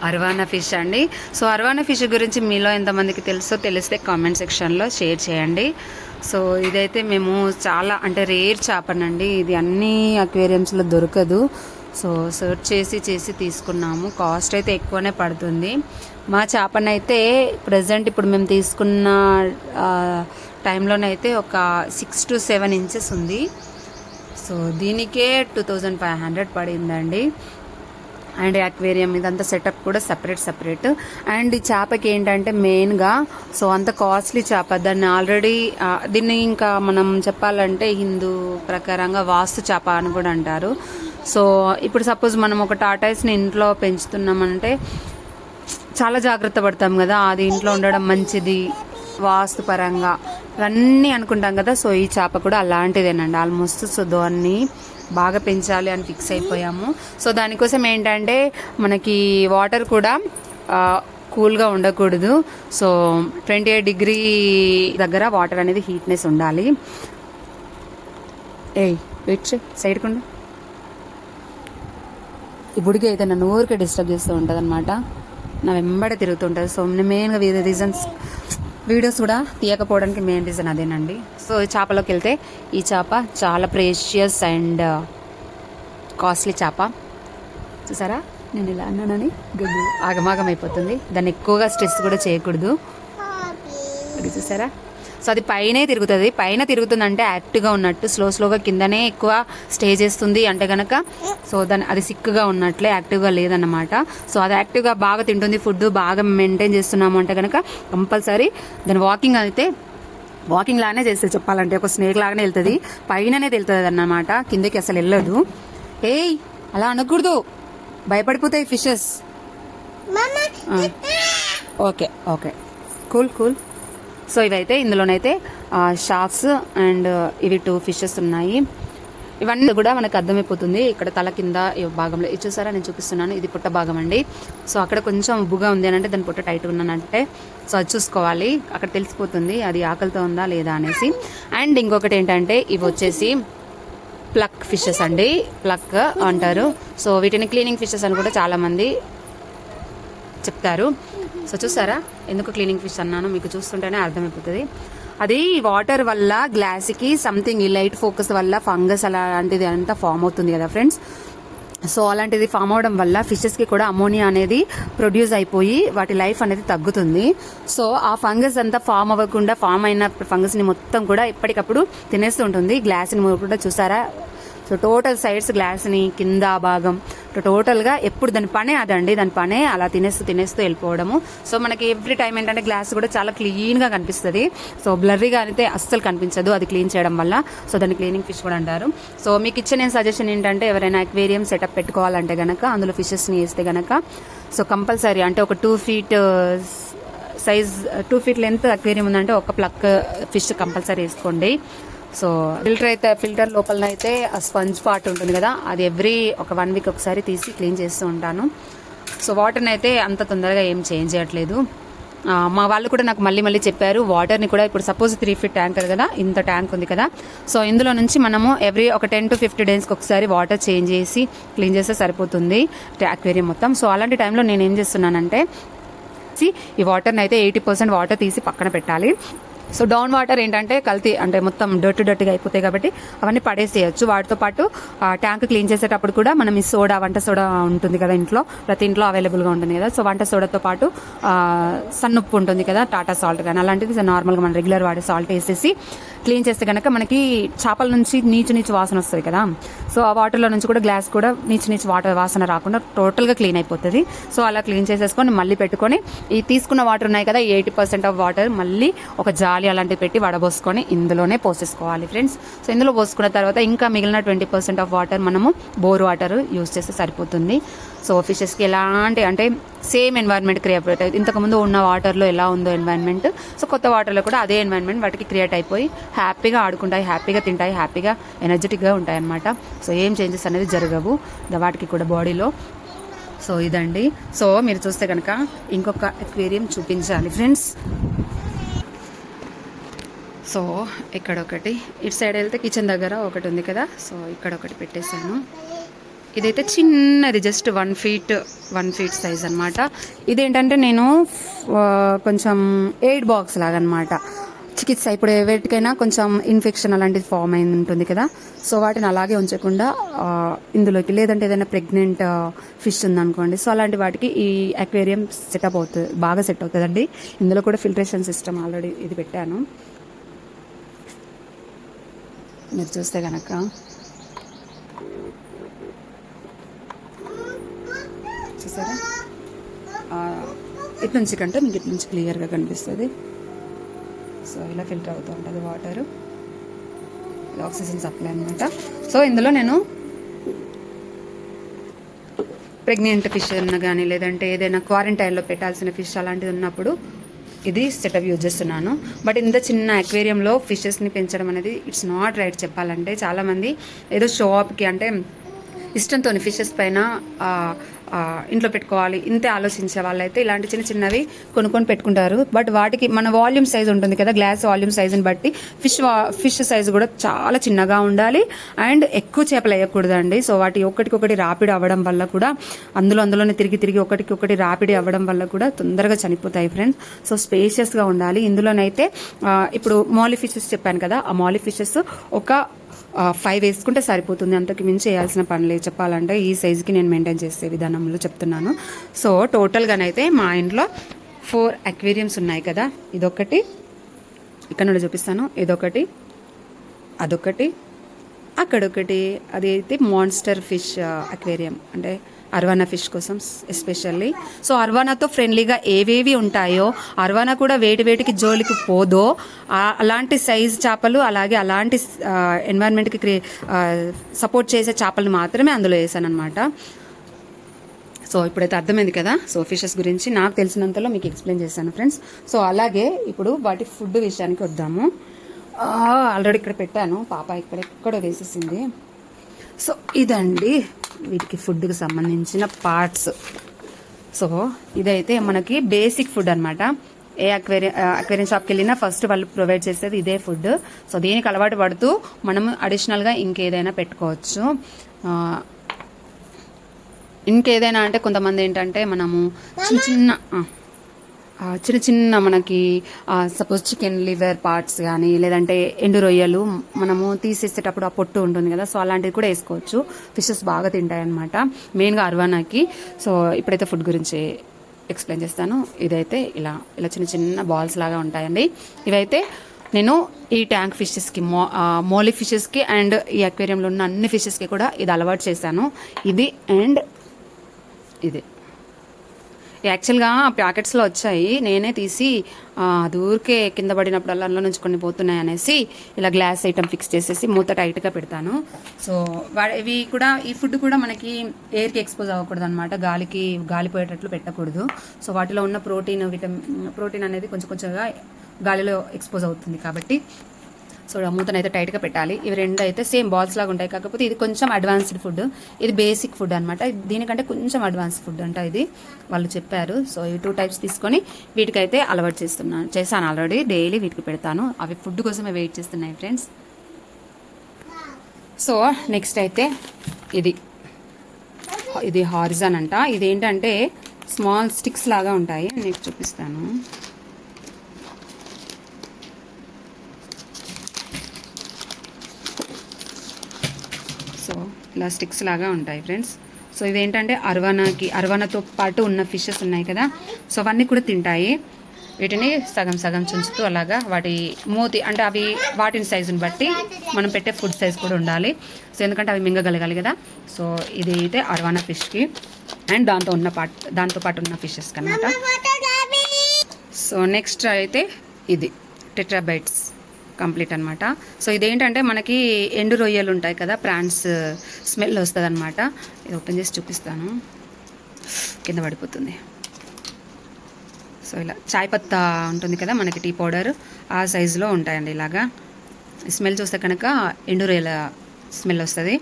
అర్వానా ఫిష్ అండి. సో అర్వానా ఫిష్ గురించి మీలో ఎంతమందికి తెలిస్తే కామెంట్ సెక్షన్లో షేర్ చేయండి. సో ఇదైతే మేము చాలా అంటే రేర్ చేపనండి, ఇది అన్ని అక్వేరియంస్లో దొరకదు. సో సర్చ్ చేసి తీసుకున్నాము. కాస్ట్ అయితే ఎక్కువనే పడుతుంది. మా చేపనైతే ప్రజెంట్ ఇప్పుడు మేము తీసుకున్న టైంలోనైతే ఒక 6 to 7 inches ఉంది. సో దీనికే 2500 పడిందండి. అండ్ అక్వేరియం ఇదంతా సెటప్ కూడా సపరేట్. అండ్ ఈ చేపకి ఏంటంటే మెయిన్గా సో అంత కాస్ట్లీ చేప, దీన్ని ఇంకా మనం చెప్పాలంటే హిందూ ప్రకారంగా వాస్తు చేప అని కూడా అంటారు. సో ఇప్పుడు సపోజ్ మనం ఒక టాటాయిస్ని ఇంట్లో పెంచుతున్నామంటే చాలా జాగ్రత్త పడతాం కదా, అది ఇంట్లో ఉండడం మంచిది వాస్తు పరంగా ఇవన్నీ అనుకుంటాం కదా. సో ఈ చేప కూడా అలాంటిదేనండి ఆల్మోస్ట్. సో దాన్ని బాగా పెంచాలి అని ఫిక్స్ అయిపోయాము. సో దానికోసం ఏంటంటే మనకి వాటర్ కూడా కూల్గా ఉండకూడదు. సో 28 degree దగ్గర వాటర్ అనేది హీట్నెస్ ఉండాలి. వెయిట్ సైడ్కుండా ఈ బుడికి అయితే నన్ను ఊరికే డిస్టర్బ్ చేస్తూ ఉంటుంది అనమాట, నా వెంబడే తిరుగుతుంటుంది. సో మెయిన్గా రీజన్స్ వీడియోస్ కూడా తీయకపోవడానికి మెయిన్ రీజన్ అదేనండి. సో చేపలోకి వెళ్తే ఈ చేప చాలా ప్రేషియస్ అండ్ కాస్ట్లీ చేప. చూసారా, నేను ఇలా అన్నానని గడ్డు ఆగమాగం అయిపోతుంది. దాన్ని ఎక్కువగా స్ట్రెస్ కూడా చేయకూడదు. అది చూసారా. సో అది పైన తిరుగుతుంది అంటే యాక్టివ్గా ఉన్నట్టు, స్లోగా కిందనే ఎక్కువ స్టే చేస్తుంది అంటే కనుక సో అది సిక్గా ఉన్నట్లే, యాక్టివ్గా లేదన్నమాట. సో అది యాక్టివ్గా బాగా తింటుంది, ఫుడ్ బాగా మెయింటైన్ చేస్తున్నాము అంటే కనుక కంపల్సరీ దాని వాకింగ్ లాగానే చేస్తుంది. చెప్పాలంటే ఒక స్నేక్ లాగానే వెళ్తుంది, పైననే వెళ్తుంది అన్నమాట, కిందకి అసలు వెళ్ళదు. అలా అనకూడదు, భయపడిపోతాయి ఫిషెస్. Okay cool. సో ఇవైతే ఇందులోనైతే షార్క్స్ అండ్ ఇవి 2 fishes ఉన్నాయి. ఇవన్నీ కూడా మనకు అర్థమైపోతుంది. ఇక్కడ తల కింద ఈ భాగంలో ఇది చూసారా, నేను చూపిస్తున్నాను, ఇది పుట్ట భాగం అండి. సో అక్కడ కొంచెం ఉబ్బుగా ఉంది అని అంటే దాని పుట్ట టైట్ ఉన్నానంటే సో అది చూసుకోవాలి, అక్కడ తెలిసిపోతుంది అది ఆకలితో ఉందా లేదా అనేసి. అండ్ ఇంకొకటి ఏంటంటే ఇవి వచ్చేసి ప్లక్ ఫిషెస్ అండి, ప్లక్ అంటారు. సో వీటిని క్లీనింగ్ ఫిషెస్ అని కూడా చాలామంది చెప్తారు. సో చూసారా ఎందుకు క్లీనింగ్ ఫిష్ అన్నాను, మీకు చూస్తుంటేనే అర్థమైపోతుంది. అది వాటర్ వల్ల గ్లాస్కి సంథింగ్ ఈ లైట్ ఫోకస్ వల్ల ఫంగస్ అలాంటిది అంతా ఫామ్ అవుతుంది కదా ఫ్రెండ్స్. సో అలాంటిది ఫామ్ అవడం వల్ల ఫిషెస్కి కూడా అమోనియా అనేది ప్రొడ్యూస్ అయిపోయి వాటి లైఫ్ అనేది తగ్గుతుంది. సో ఆ ఫంగస్ అంతా ఫామ్ అవ్వకుండా ఫామ్ అయిన ఫంగస్ని మొత్తం కూడా ఎప్పటికప్పుడు తినేస్తూ ఉంటుంది. గ్లాస్ని కూడా చూసారా. సో టోటల్ సైడ్స్ గ్లాస్ని కింద భాగం టోటల్గా ఎప్పుడు దాని పనే అదండి, దాని పనే అలా తినేస్తూ వెళ్ళిపోవడము. సో మనకి ఎవ్రీ టైం ఏంటంటే గ్లాస్ కూడా చాలా క్లీన్గా కనిపిస్తుంది. సో బ్లర్రీగా అయితే అస్సలు కనిపించదు అది క్లీన్ చేయడం వల్ల. సో దాన్ని క్లీనింగ్ ఫిష్ కూడా అంటారు. సో మీకు ఇచ్చే నేను సజెషన్ ఏంటంటే ఎవరైనా అక్వేరియం సెటప్ పెట్టుకోవాలంటే గనక అందులో ఫిషెస్ని వేస్తే గనక సో కంపల్సరీ అంటే ఒక 2 feet size 2 feet length aquarium ఉందంటే ఒక ప్లక్ ఫిష్ కంపల్సరీ వేసుకోండి. సో ఫిల్టర్ లోపల అయితే ఆ స్పంజ్ పార్ట్ ఉంటుంది కదా, అది ఎవ్రీ ఒక 1 week ఒకసారి తీసి క్లీన్ చేస్తూ ఉంటాను. సో వాటర్ని అయితే అంత తొందరగా ఏం చేంజ్ చేయట్లేదు. మా వాళ్ళు కూడా నాకు మళ్ళీ చెప్పారు, వాటర్ని కూడా ఇప్పుడు సపోజ్ 3 feet ట్యాంకర్ కదా, ఇంత ట్యాంక్ ఉంది కదా, సో ఇందులో నుంచి మనము ఎవ్రీ ఒక 10 to 15 daysకి ఒకసారి వాటర్ చేంజ్ చేసి క్లీన్ చేస్తే సరిపోతుంది అక్వేరియం మొత్తం. సో అలాంటి టైంలో నేను ఏం చేస్తున్నానంటే ఈ వాటర్ని అయితే 80% వాటర్ తీసి పక్కన పెట్టాలి. సో డౌన్ వాటర్ ఏంటంటే కల్తీ అంటే మొత్తం డర్టీగా అయిపోతాయి కాబట్టి అవన్నీ పడేసేయచ్చు. వాటితో పాటు ట్యాంక్ క్లీన్ చేసేటప్పుడు కూడా మనం ఈ సోడా, వంట సోడా ఉంటుంది కదా ఇంట్లో, ప్రతి ఇంట్లో అవైలబుల్గా ఉంటుంది కదా. సో వంట సోడాతో పాటు సన్నుప్పు ఉంటుంది కదా, టాటా సాల్ట్ కానీ అలాంటిది నార్మల్గా మనం రెగ్యులర్ వాడే సాల్ట్ వేసేసి క్లీన్ చేస్తే కనుక మనకి చేపల నుంచి నీచు వాసన వస్తుంది కదా. సో ఆ వాటర్లో నుంచి కూడా గ్లాస్ కూడా నీచు వాటర్ వాసన రాకుండా టోటల్గా క్లీన్ అయిపోతుంది. సో అలా క్లీన్ చేసేసుకొని మళ్ళీ పెట్టుకొని ఈ తీసుకున్న వాటర్ ఉన్నాయి కదా 80% ఆఫ్ వాటర్ మళ్ళీ ఒక జాలి అలాంటివి పెట్టి వడబోసుకొని ఇందులోనే పోసేసుకోవాలి ఫ్రెండ్స్. సో ఇందులో పోసుకున్న తర్వాత ఇంకా మిగిలిన 20% ఆఫ్ వాటర్ మనము బోర్ వాటర్ యూజ్ చేస్తే సరిపోతుంది. సో ఫిషెస్కి ఎలాంటి అంటే సేమ్ ఎన్వైర్న్మెంట్ క్రియేట్ అవుతుంది. ఇంతకుముందు ఉన్న వాటర్లో ఎలా ఉందో ఎన్వైర్న్మెంట్, సో కొత్త వాటర్లో కూడా అదే ఎన్వైర్న్మెంట్ వాటికి క్రియేట్ అయిపోయి హ్యాపీగా ఆడుకుంటాయి, హ్యాపీగా తింటాయి, హ్యాపీగా ఎనర్జెటిక్గా ఉంటాయి అన్నమాట. సో ఏం చేంజెస్ అనేది జరగవు వాటికి కూడా బాడీలో. సో ఇదండి. సో మీరు చూస్తే కనుక ఇంకొక అక్వేరియం చూపించాలి ఫ్రెండ్స్. సో ఇక్కడ ఒకటి, ఇటు సైడ్ వెళ్తే కిచెన్ దగ్గర ఒకటి ఉంది కదా, సో ఇక్కడ ఒకటి పెట్టేశాను. ఇదైతే చిన్నది జస్ట్ 1 feet సైజ్ అనమాట. ఇదేంటంటే నేను కొంచెం ఎయిడ్ బాక్స్ లాగా అనమాట. చికిత్స ఇప్పుడు వేటికైనా కొంచెం ఇన్ఫెక్షన్ అలాంటిది ఫామ్ అయి ఉంటుంది కదా, సో వాటిని అలాగే ఉంచకుండా ఇందులోకి, లేదంటే ఏదైనా ప్రెగ్నెంట్ ఫిష్ ఉందనుకోండి, సో అలాంటి వాటికి ఈ అక్వేరియం సెటప్ అవుతుంది, బాగా సెట్ అవుతుందండి. ఇందులో కూడా ఫిల్టరేషన్ సిస్టమ్ ఆల్రెడీ ఇది పెట్టాను. మీరు చూస్తే కనుక చూసారా, ఇటు నుంచి కంటే మీకు ఇటు నుంచి క్లియర్గా కనిపిస్తుంది. సో ఇలా ఫిల్టర్ అవుతూ ఉంటుంది వాటర్, ఆక్సిజన్ సప్లై అనమాట. సో ఇందులో నేను ప్రెగ్నెంట్ ఫిష్ ఉన్న కానీ లేదంటే ఏదైనా క్వారంటైన్లో పెట్టాల్సిన ఫిష్ అలాంటిది ఉన్నప్పుడు ఇది సెటప్ యూజ్ చేస్తున్నాను. బట్ ఇంత చిన్న అక్వేరియంలో ఫిషెస్ని పెంచడం అనేది ఇట్స్ నాట్ రైట్ చెప్పాలంటే. చాలామంది ఏదో షో ఆఫ్కి అంటే ఇష్టంతో ఫిషెస్ పైన ఇంట్లో పెట్టుకోవాలి ఇంతే ఆలోచించే వాళ్ళైతే ఇలాంటి చిన్నవి కొనుక్కొని పెట్టుకుంటారు. బట్ వాటికి మన వాల్యూమ్ సైజ్ ఉంటుంది కదా, గ్లాస్ వాల్యూమ్ సైజుని బట్టి ఫిష్ సైజ్ కూడా చాలా చిన్నగా ఉండాలి అండ్ ఎక్కువ చేపలు వేయకూడదండి. సో వాటి ఒకటికొకటి రాపిడి అవ్వడం వల్ల కూడా అందులోనే తిరిగి ఒకటికొకటి రాపిడి అవ్వడం వల్ల కూడా తొందరగా చనిపోతాయి ఫ్రెండ్స్. సో స్పేషియస్గా ఉండాలి. ఇందులోనైతే ఇప్పుడు మాలీ ఫిషెస్ చెప్పాను కదా, ఆ మాలీ ఫిషెస్ ఒక 5 వేసుకుంటే సరిపోతుంది, అంతకు మించి వేయాల్సిన పని లేదు చెప్పాలంటే. ఈ సైజుకి నేను మెయింటైన్ చేసే విధానంలో చెప్తున్నాను. సో టోటల్గానైతే మా ఇంట్లో 4 అక్వేరియంస్ ఉన్నాయి కదా, ఇదొకటి ఇక్కడ నుండి చూపిస్తాను, ఇదొకటి, అదొకటి, అక్కడొకటి. అది అయితే మాన్స్టర్ ఫిష్ అక్వేరియం అంటే అర్వానా ఫిష్ కోసం ఎస్పెషల్లీ. సో అర్వానాతో ఫ్రెండ్లీగా ఏవేవి ఉంటాయో, అర్వానా కూడా వేటికి జోలికి పోదో అలాంటి సైజ్ చేపలు, అలాగే అలాంటి ఎన్వైర్న్మెంట్కి సపోర్ట్ చేసే చేపలను మాత్రమే అందులో వేసాను అనమాట. సో ఇప్పుడైతే అర్థమైంది కదా. సో ఫిషెస్ గురించి నాకు తెలిసినంతలో మీకు ఎక్స్ప్లెయిన్ చేశాను ఫ్రెండ్స్. సో అలాగే ఇప్పుడు వాటి ఫుడ్ విషయానికి వద్దాము. ఆల్రెడీ ఇక్కడ పెట్టాను, పాప ఎక్కడో వేసేసింది. సో ఇదండి వీటికి ఫుడ్కి సంబంధించిన పార్ట్స్. సో ఇదైతే మనకి బేసిక్ ఫుడ్ అనమాట. ఏ అక్వేరియం షాప్కి వెళ్ళినా ఫస్ట్ వాళ్ళు ప్రొవైడ్ చేసేది ఇదే ఫుడ్. సో దీనికి అలవాటు పడుతూ మనం అడిషనల్గా ఇంకేదైనా పెట్టుకోవచ్చు. ఇంకేదైనా అంటే కొంతమంది ఏంటంటే మనము చిన్న చిన్న మనకి సపోజ్ చికెన్ లివర్ పార్ట్స్ కానీ లేదంటే ఎండు రొయ్యలు మనము తీసేసేటప్పుడు ఆ పొట్టు ఉంటుంది కదా, సో అలాంటివి కూడా వేసుకోవచ్చు. ఫిషెస్ బాగా తింటాయి అనమాట, మెయిన్గా అర్వానాకి. సో ఇప్పుడైతే ఫుడ్ గురించి ఎక్స్ప్లెయిన్ చేస్తాను. ఇదైతే ఇలా ఇలా చిన్న చిన్న బాల్స్ లాగా ఉంటాయండి. ఇవైతే నేను ఈ ట్యాంక్ ఫిషెస్కి మోలీ ఫిషెస్కి అండ్ ఈ అక్వేరియంలో ఉన్న అన్ని ఫిషెస్కి కూడా ఇది అలవాటు చేశాను. ఇది అండ్ ఇది యాక్చువల్గా ప్యాకెట్స్లో వచ్చాయి, నేనే తీసి దూరికే కింద పడినప్పుడు అందులో నుంచి కొన్ని పోతున్నాయి అనేసి ఇలా గ్లాస్ ఐటమ్ ఫిక్స్ చేసేసి మూత టైట్గా పెడతాను. సో ఇవి కూడా ఈ ఫుడ్ కూడా మనకి ఎయిర్కి ఎక్స్పోజ్ అవ్వకూడదు అనమాట, గాలిపోయేటట్లు పెట్టకూడదు. సో వాటిలో ఉన్న ప్రోటీన్ అనేది కొంచెం కొంచెంగా గాలిలో ఎక్స్పోజ్ అవుతుంది కాబట్టి సో మూతనైతే టైట్గా పెట్టాలి. ఇవి రెండు అయితే సేమ్ బాల్స్ లాగా ఉంటాయి, కాకపోతే ఇది కొంచెం అడ్వాన్స్డ్ ఫుడ్, ఇది బేసిక్ ఫుడ్ అనమాట. దీనికంటే కొంచెం అడ్వాన్స్డ్ ఫుడ్ అంట ఇది వాళ్ళు చెప్పారు. సో ఈ 2 టైప్స్ తీసుకొని వీటికైతే అలవాటు చేశాను ఆల్రెడీ. డైలీ వీటికి పెడతాను, అవి ఫుడ్ కోసమే వెయిట్ చేస్తున్నాయి ఫ్రెండ్స్. సో నెక్స్ట్ అయితే ఇది హారిజాన్ అంట. ఇదేంటంటే స్మాల్ స్టిక్స్ లాగా ఉంటాయి, నేను చూపిస్తాను. సో ఇలా స్టిక్స్ లాగా ఉంటాయి ఫ్రెండ్స్. సో ఇదేంటంటే అర్వానాతో పాటు ఉన్న ఫిషెస్ ఉన్నాయి కదా, సో అవన్నీ కూడా తింటాయి. వీటిని సగం సగం చుంచుతూ అలాగా వాటి మూతి అంటే అవి వాటిని సైజుని బట్టి మనం పెట్టే ఫుడ్ సైజ్ కూడా ఉండాలి. సో ఎందుకంటే అవి మింగగలగాలి కదా. సో ఇది అయితే అర్వానా ఫిష్కి అండ్ దాంతో పాటు ఉన్న ఫిషెస్కి అనమాట. సో నెక్స్ట్ అయితే ఇది టెట్రాబైట్స్ కంప్లీట్ అనమాట. సో ఇదేంటంటే మనకి ఎండు రొయ్యలు ఉంటాయి కదా, ప్రాన్స్ స్మెల్ వస్తుంది అనమాట. ఇది ఓపెన్ చేసి చూపిస్తాను, కింద పడిపోతుంది. సో ఇలా చాయ్ పత్తా ఉంటుంది కదా మనకి, టీ పౌడర్ ఆ సైజులో ఉంటాయండి. ఇలాగా స్మెల్ చూస్తే కనుక ఎండు రొయ్యల స్మెల్ వస్తుంది.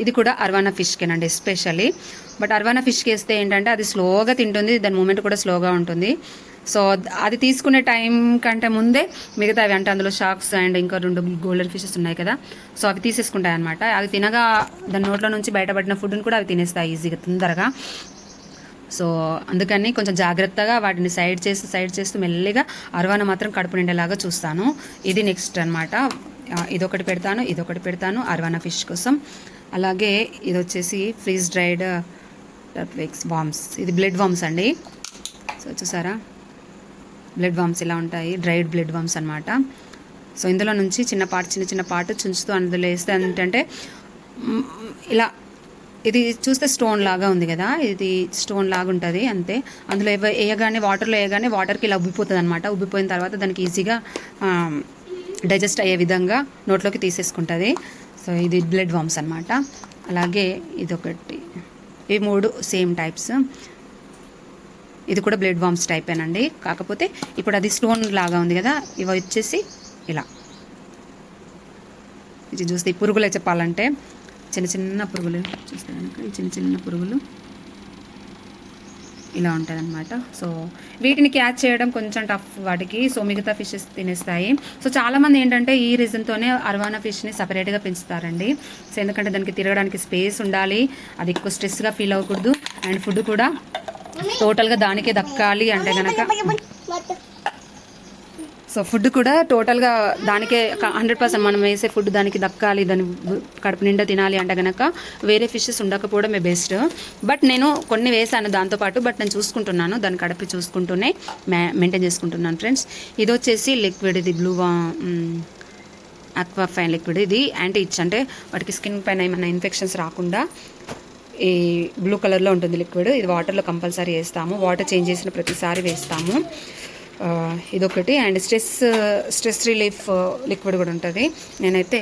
ఇది కూడా అర్వానా ఫిష్కేనండి ఎస్పెషల్లీ. బట్ అర్వానా ఫిష్కి వేస్తే ఏంటంటే అది స్లోగా తింటుంది, దాని మూమెంట్ కూడా స్లోగా ఉంటుంది. సో అది తీసుకునే టైం కంటే ముందే మిగతా అవి అంటే అందులో షార్క్స్ అండ్ ఇంకా 2 గోల్డెన్ ఫిషెస్ ఉన్నాయి కదా, సో అవి తీసేసుకుంటాయి అనమాట. అవి తినగా దాని నోట్లో నుంచి బయటపడిన ఫుడ్ని కూడా అవి తినేస్తాయి ఈజీగా తొందరగా. సో అందుకని కొంచెం జాగ్రత్తగా వాటిని సైడ్ చేస్తూ మెల్లిగా అర్వానా మాత్రం కడుపు నిండేలాగా చూస్తాను. ఇది నెక్స్ట్ అనమాట. ఇదొకటి పెడతాను అర్వానా ఫిష్ కోసం. అలాగే ఇది వచ్చేసి ఫ్రీజ్ డ్రైడ్ టర్ట్లెక్స్ వామ్స్. ఇది బ్లడ్ వామ్స్ అండి. సో చూసారా, బ్లడ్ వామ్స్ ఇలా ఉంటాయి, డ్రైడ్ బ్లడ్ వామ్స్ అనమాట. సో ఇందులో నుంచి చిన్న పార్ట్ చుంచుతూ అందులో వేస్తే ఏంటంటే ఇలా ఇది చూస్తే స్టోన్ లాగా ఉంది కదా, ఇది స్టోన్ లాగా ఉంటుంది అంతే. అందులో వాటర్లో వేయగానే వాటర్కి ఇలా ఉబ్బిపోతుంది అనమాట. ఉబ్బిపోయిన తర్వాత దానికి ఈజీగా డైజెస్ట్ అయ్యే విధంగా నోట్లోకి తీసేసుకుంటుంది. సో ఇది బ్లడ్ వామ్స్ అనమాట. అలాగే ఇదొకటి, ఈ 3 సేమ్ టైప్స్. ఇది కూడా బ్లడ్ వామ్స్ టైపేనండి, కాకపోతే ఇప్పుడు అది స్టోన్ లాగా ఉంది కదా, ఇవి వచ్చేసి ఇలా. ఇది చూస్తే ఈ పురుగులే చెప్పాలంటే చిన్న పురుగులు చూస్తే కనుక ఈ చిన్న పురుగులు ఇలా ఉంటుంది అనమాట. సో వీటిని క్యాచ్ చేయడం కొంచెం టఫ్ వాటికి. సో మిగతా ఫిషెస్ తినేస్తాయి. సో చాలామంది ఏంటంటే ఈ రీజన్తోనే అర్వానా ఫిష్ని సపరేట్గా పెంచుతారండి. సో ఎందుకంటే దానికి తిరగడానికి స్పేస్ ఉండాలి, అది ఎక్కువ స్ట్రెస్గా ఫీల్ అవ్వకూడదు, అండ్ ఫుడ్ కూడా టోటల్గా దానికే దక్కాలి అంటే కనుక. సో ఫుడ్ కూడా టోటల్గా దానికే 100% మనం వేసే ఫుడ్ దానికి దక్కాలి, దాని కడుపు నిండా తినాలి అంటే కనుక వేరే ఫిషెస్ ఉండకపోవడమే బెస్ట్. బట్ నేను కొన్ని వేసాను దాంతోపాటు, బట్ నేను చూసుకుంటున్నాను, దాని కడుపు చూసుకుంటూనే మెయింటైన్ చేసుకుంటున్నాను ఫ్రెండ్స్. ఇది వచ్చేసి లిక్విడ్, ఇది బ్లూ అక్వాఫైన్ లిక్విడ్. ఇది యాంటీ ఇచ్ అంటే వాటికి స్కిన్ పైన ఏమైనా ఇన్ఫెక్షన్స్ రాకుండా ఈ బ్లూ కలర్లో ఉంటుంది లిక్విడ్. ఇది వాటర్లో కంపల్సరీ వేస్తాము, వాటర్ చేంజ్ చేసిన ప్రతిసారి వేస్తాము. ఇదొకటి. అండ్ స్ట్రెస్ రిలీఫ్ లిక్విడ్ కూడా ఉంటుంది. నేనైతే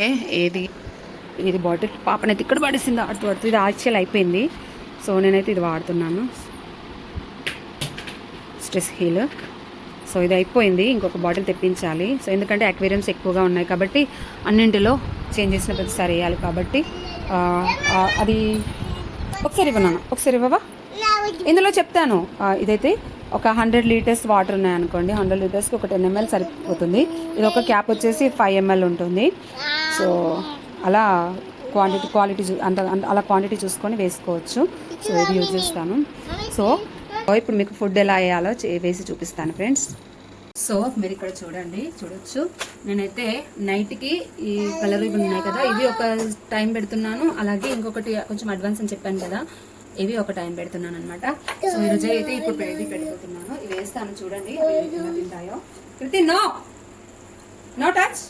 ఇది బాటిల్ పాపనైతే ఇక్కడ పడేసింది ఆడుతూ ఇది యాక్చువల్ అయిపోయింది. సో నేనైతే ఇది వాడుతున్నాను, స్ట్రెస్ హీల్. సో ఇది అయిపోయింది, ఇంకొక బాటిల్ తెప్పించాలి. సో ఎందుకంటే అక్వేరియంస్ ఎక్కువగా ఉన్నాయి కాబట్టి అన్నింటిలో చేంజ్ చేసిన ప్రతిసారి వేయాలి కాబట్టి. అది ఒకసారి ఇవ్వవా, ఇందులో చెప్తాను. ఇదైతే ఒక 100 లీటర్స్ వాటర్ ఉన్నాయనుకోండి, 100 లీటర్స్కి ఒక 10 ml సరిపోతుంది. ఇది ఒక క్యాప్ వచ్చేసి 5 ml ఉంటుంది. సో అలా క్వాలిటీ అలా క్వాంటిటీ చూసుకొని వేసుకోవచ్చు. సో ఇది యూజ్ చేస్తాను. సో ఇప్పుడు మీకు ఫుడ్ ఎలా వేయాలో వేసి చూపిస్తాను ఫ్రెండ్స్. సో మీరు ఇక్కడ చూడొచ్చు, నేనైతే నైట్కి ఈ కలర్ ఇవి ఉన్నాయి కదా, ఇవి ఒక టైం పెడుతున్నాను. అలాగే ఇంకొకటి కొంచెం అడ్వాన్స్ అని చెప్పాను కదా, ఇవి ఒక టైం పెడుతున్నాను అనమాట. సో ఈరోజు అయితే ఇప్పుడు ఇది పెట్టుకుంటున్నాను. ఇవి వేస్తాను, చూడండి ఎలా తింటాయో. కృతి నో టచ్.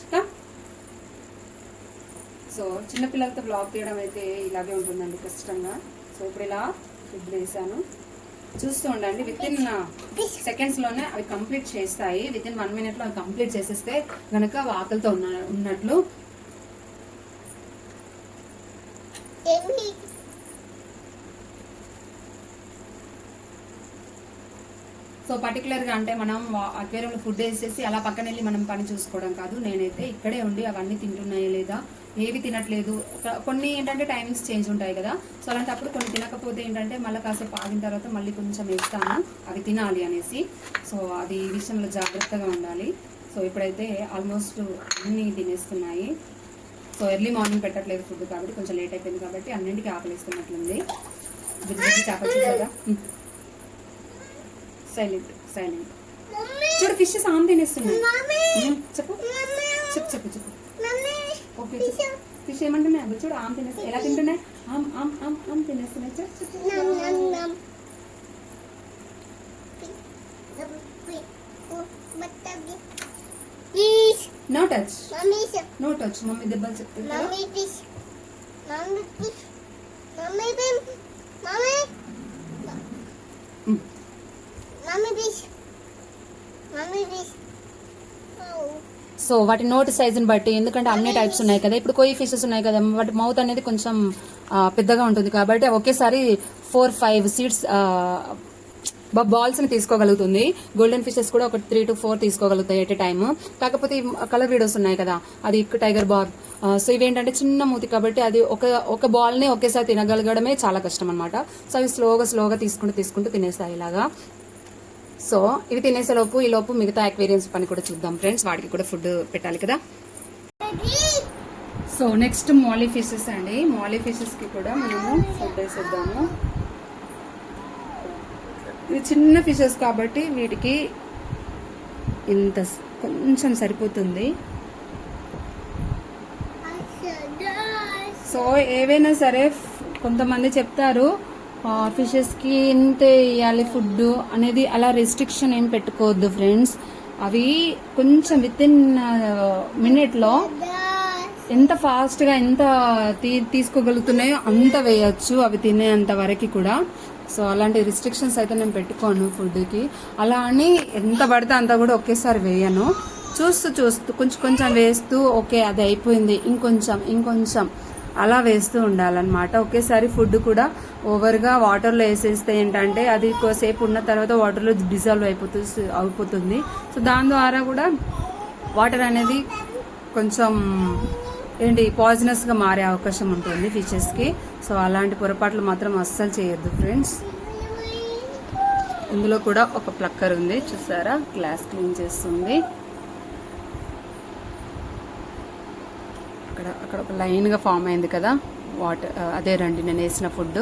సో చిన్నపిల్లలతో బ్లాగ్ తీయడం అయితే ఇలాగే ఉంటుందండి కష్టంగా. సో ఇప్పుడు ఇలా ఫుడ్ వేసాను, చూస్తూ ఉండండి. వితిన్ సెకండ్స్లోనే అవి కంప్లీట్ చేస్తాయి. వితిన్ 1 minute అవి కంప్లీట్ చేసేస్తే గనక ఆకలితో ఉన్నట్లు. సో పర్టికులర్గా అంటే మనం అక్వేరియంలో ఫుడ్ వేసేసి అలా పక్కన వెళ్ళి మనం పని చూసుకోవడం కాదు. నేనైతే ఇక్కడే ఉండి అవన్నీ తింటున్నాయో లేదా, ఏవి తినట్లేదు, కొన్ని ఏంటంటే టైమింగ్స్ చేంజ్ ఉంటాయి కదా. సో అలాంటప్పుడు కొన్ని తినకపోతే ఏంటంటే మళ్ళీ కాసేపు ఆగిన తర్వాత మళ్ళీ కొంచెం వేస్తాను అవి తినాలి అనేసి. సో అది ఈ విషయంలో జాగ్రత్తగా ఉండాలి. సో ఇప్పుడైతే ఆల్మోస్ట్ అన్నీ తినేస్తున్నాయి. సో ఎర్లీ మార్నింగ్ పెట్టట్లేదు ఫుడ్ కాబట్టి కొంచెం లేట్ అయిపోయింది కాబట్టి అన్నింటికి ఆకలిస్తున్నట్లుంది. చేపలు చూసారా, సైలెంట్ చూడు, ఫిష్ ఆమె తినేస్తున్నాయి. చెప్పు చెప్పు చెప్పు చెప్పు ఓకే, ఫిష్ ఏమంటున్నాయి అది చూడు, ఆమె తినేస్తాయి. ఎలా తింటున్నాయి, ఆమె తినేస్తున్నాయి. No touch no touch, mummy దెబ్బలు చెప్తుంది. సో వాటి నోటి సైజుని బట్టి, ఎందుకంటే అన్ని టైప్స్ ఉన్నాయి కదా, ఇప్పుడు కొయ్యి ఫిషెస్ ఉన్నాయి కదా, వాటి మౌత్ అనేది కొంచెం పెద్దగా ఉంటుంది కాబట్టి ఒకేసారి 4-5 సీడ్స్ బాల్స్ ని తీసుకోగలుగుతుంది. గోల్డెన్ ఫిషెస్ కూడా ఒక 3 to 4 తీసుకోగలుగుతాయి ఎట్ ఎ టైమ్. కాకపోతే కలర్ వీడియోస్ ఉన్నాయి కదా, అది టైగర్ బాల్. సో ఇవేంటంటే చిన్న మూతి కాబట్టి అది ఒక బాల్ ని ఒకేసారి తినగలగడమే చాలా కష్టం అనమాట. సో అవి స్లోగా తీసుకుంటూ తినేస్తాయి ఇలాగా. సో ఇవి తినేసేలోపు ఈలోపు మిగతా అక్వేరియన్స్ పని కూడా చూద్దాం ఫ్రెండ్స్. వాటికి కూడా ఫుడ్ పెట్టాలి కదా. సో నెక్స్ట్ మాలీ ఫిషెస్ అండి. మాలీ ఫిషెస్ కి కూడా మనము ఫుడ్ వేసేద్దాము. ఇవి చిన్న ఫిషెస్ కాబట్టి వీటికి ఇంత కొంచెం సరిపోతుంది. సో ఏవైనా సరే కొంతమంది చెప్తారు ఫిషెస్ కి ఇంత వేయాలి ఫుడ్ అనేది, అలా రెస్ట్రిక్షన్ ఏం పెట్టుకోవద్దు ఫ్రెండ్స్. అవి కొంచెం వితిన్ మినిట్లో ఎంత ఫాస్ట్ గా ఎంత తీసుకోగలుగుతున్నాయో అంత వేయచ్చు అవి తినేంత వరకు కూడా. సో అలాంటి రిస్ట్రిక్షన్స్ అయితే నేను పెట్టుకోను ఫుడ్ కి. అలా అని ఎంత పడితే అంత కూడా ఒకేసారి వేయను. చూస్తూ కొంచెం వేస్తూ ఓకే అది అయిపోయింది ఇంకొంచెం అలా వేస్తూ ఉండాలన్నమాట. ఒకేసారి ఫుడ్ కూడా ఓవర్గా వాటర్లో వేసేస్తే ఏంటంటే అది కొద్దిసేపు ఉన్న తర్వాత వాటర్లో డిజాల్వ్ అయిపోతుంది. సో దాని ద్వారా కూడా వాటర్ అనేది కొంచెం పాయిజనస్గా మారే అవకాశం ఉంటుంది ఫిషెస్కి. సో అలాంటి పొరపాట్లు మాత్రం అస్సలు చేయొద్దు ఫ్రెండ్స్. ఇందులో కూడా ఒక ప్లక్కర్ ఉంది చూసారా, గ్లాస్ క్లీన్ చేస్తుంది. అక్కడ ఒక లైన్గా ఫామ్ అయింది కదా వాటర్, అదే రండి నేను వేసిన ఫుడ్.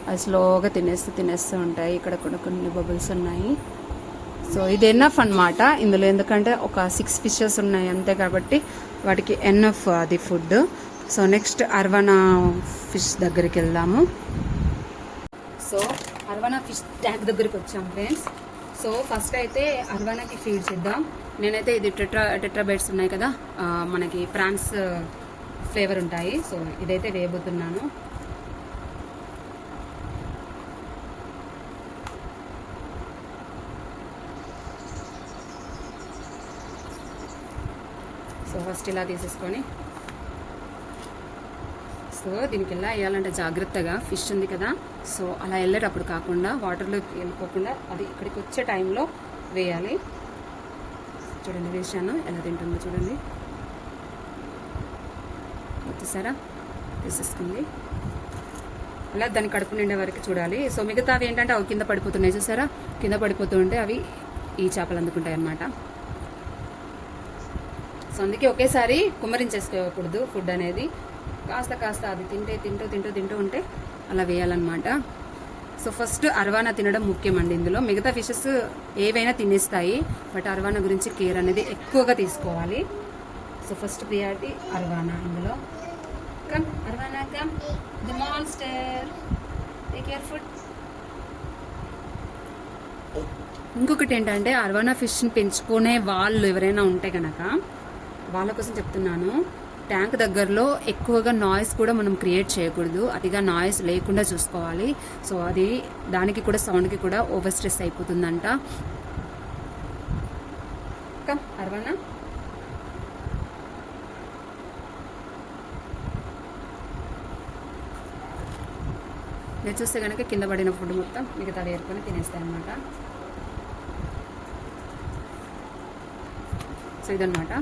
అది స్లోగా తినేస్తూ ఉంటాయి. ఇక్కడ కూడా కొన్ని బబుల్స్ ఉన్నాయి. సో ఇది ఎనఫ్ అన్నమాట ఇందులో, ఎందుకంటే ఒక 6 ఫిషెస్ ఉన్నాయి అంతే కాబట్టి వాటికి ఎనఫ్ అది ఫుడ్. సో నెక్స్ట్ అర్వానా ఫిష్ దగ్గరికి వెళ్దాము. సో అర్వానా ఫిష్ ట్యాంక్ దగ్గరికి వచ్చాం ఫ్రెండ్స్. సో ఫస్ట్ అయితే అర్వానాకి ఫీడ్ చేద్దాం. నేనైతే ఇది టెట్రాబైట్స్ ఉన్నాయి కదా, మనకి ప్రాన్స్ ఫ్లేవర్ ఉంటాయి. సో ఇదైతే వేయబోతున్నాను. సో ఫస్ట్ ఇలా తీసేసుకొని, సో దీనికి ఎలా వేయాలంటే జాగ్రత్తగా, ఫిష్ ఉంది కదా, సో అలా వెళ్ళేటప్పుడు కాకుండా వాటర్లోకి వెళ్ళిపోకుండా అది ఇక్కడికి వచ్చే టైంలో వేయాలి. చూడండి వేసాను, ఎలా తింటుందో చూడండి. వచ్చేసారా, తీసేసుకుంది. అలా దాని కడుపు నిండే వరకు చూడాలి. సో మిగతా అవి ఏంటంటే అవి కింద పడిపోతున్నాయి చూసారా, కింద పడిపోతూ ఉంటే అవి ఈ చేపలు అందుకుంటాయి అన్నమాట. సో అందుకే ఒకేసారి కుమ్మరించేసుకోకూడదు ఫుడ్ అనేది, కాస్త కాస్త అది తింటూ ఉంటే అలా వేయాలన్నమాట. సో ఫస్ట్ అర్వానా తినడం ముఖ్యమండి ఇందులో. మిగతా ఫిషెస్ ఏవైనా తినేస్తాయి, బట్ అర్వానా గురించి కేర్ అనేది ఎక్కువగా తీసుకోవాలి. సో ఫస్ట్ ప్రియారిటీ అర్వానా ఇందులో. Come అర్వానా come, the monster, take your food. ఇంకొకటి ఏంటంటే అర్వానా ఫిష్ని పెంచుకునే వాళ్ళు ఎవరైనా ఉంటే కనుక వాళ్ళ కోసం చెప్తున్నాను, ట్యాంక్ దగ్గరలో ఎక్కువగా నాయిస్ కూడా మనం క్రియేట్ చేయకూడదు, అతిగా నాయిస్ లేకుండా చూసుకోవాలి. సో అది దానికి కూడా సౌండ్కి కూడా ఓవర్ స్ట్రెస్ అయిపోతుందంట. Come arowana. మీరు చూస్తే కనుక కింద పడిన ఫుడ్ మొత్తం మిగతా ఏరుకొని తినేస్తాయి అన్నమాట. సో ఇదన్నమాట.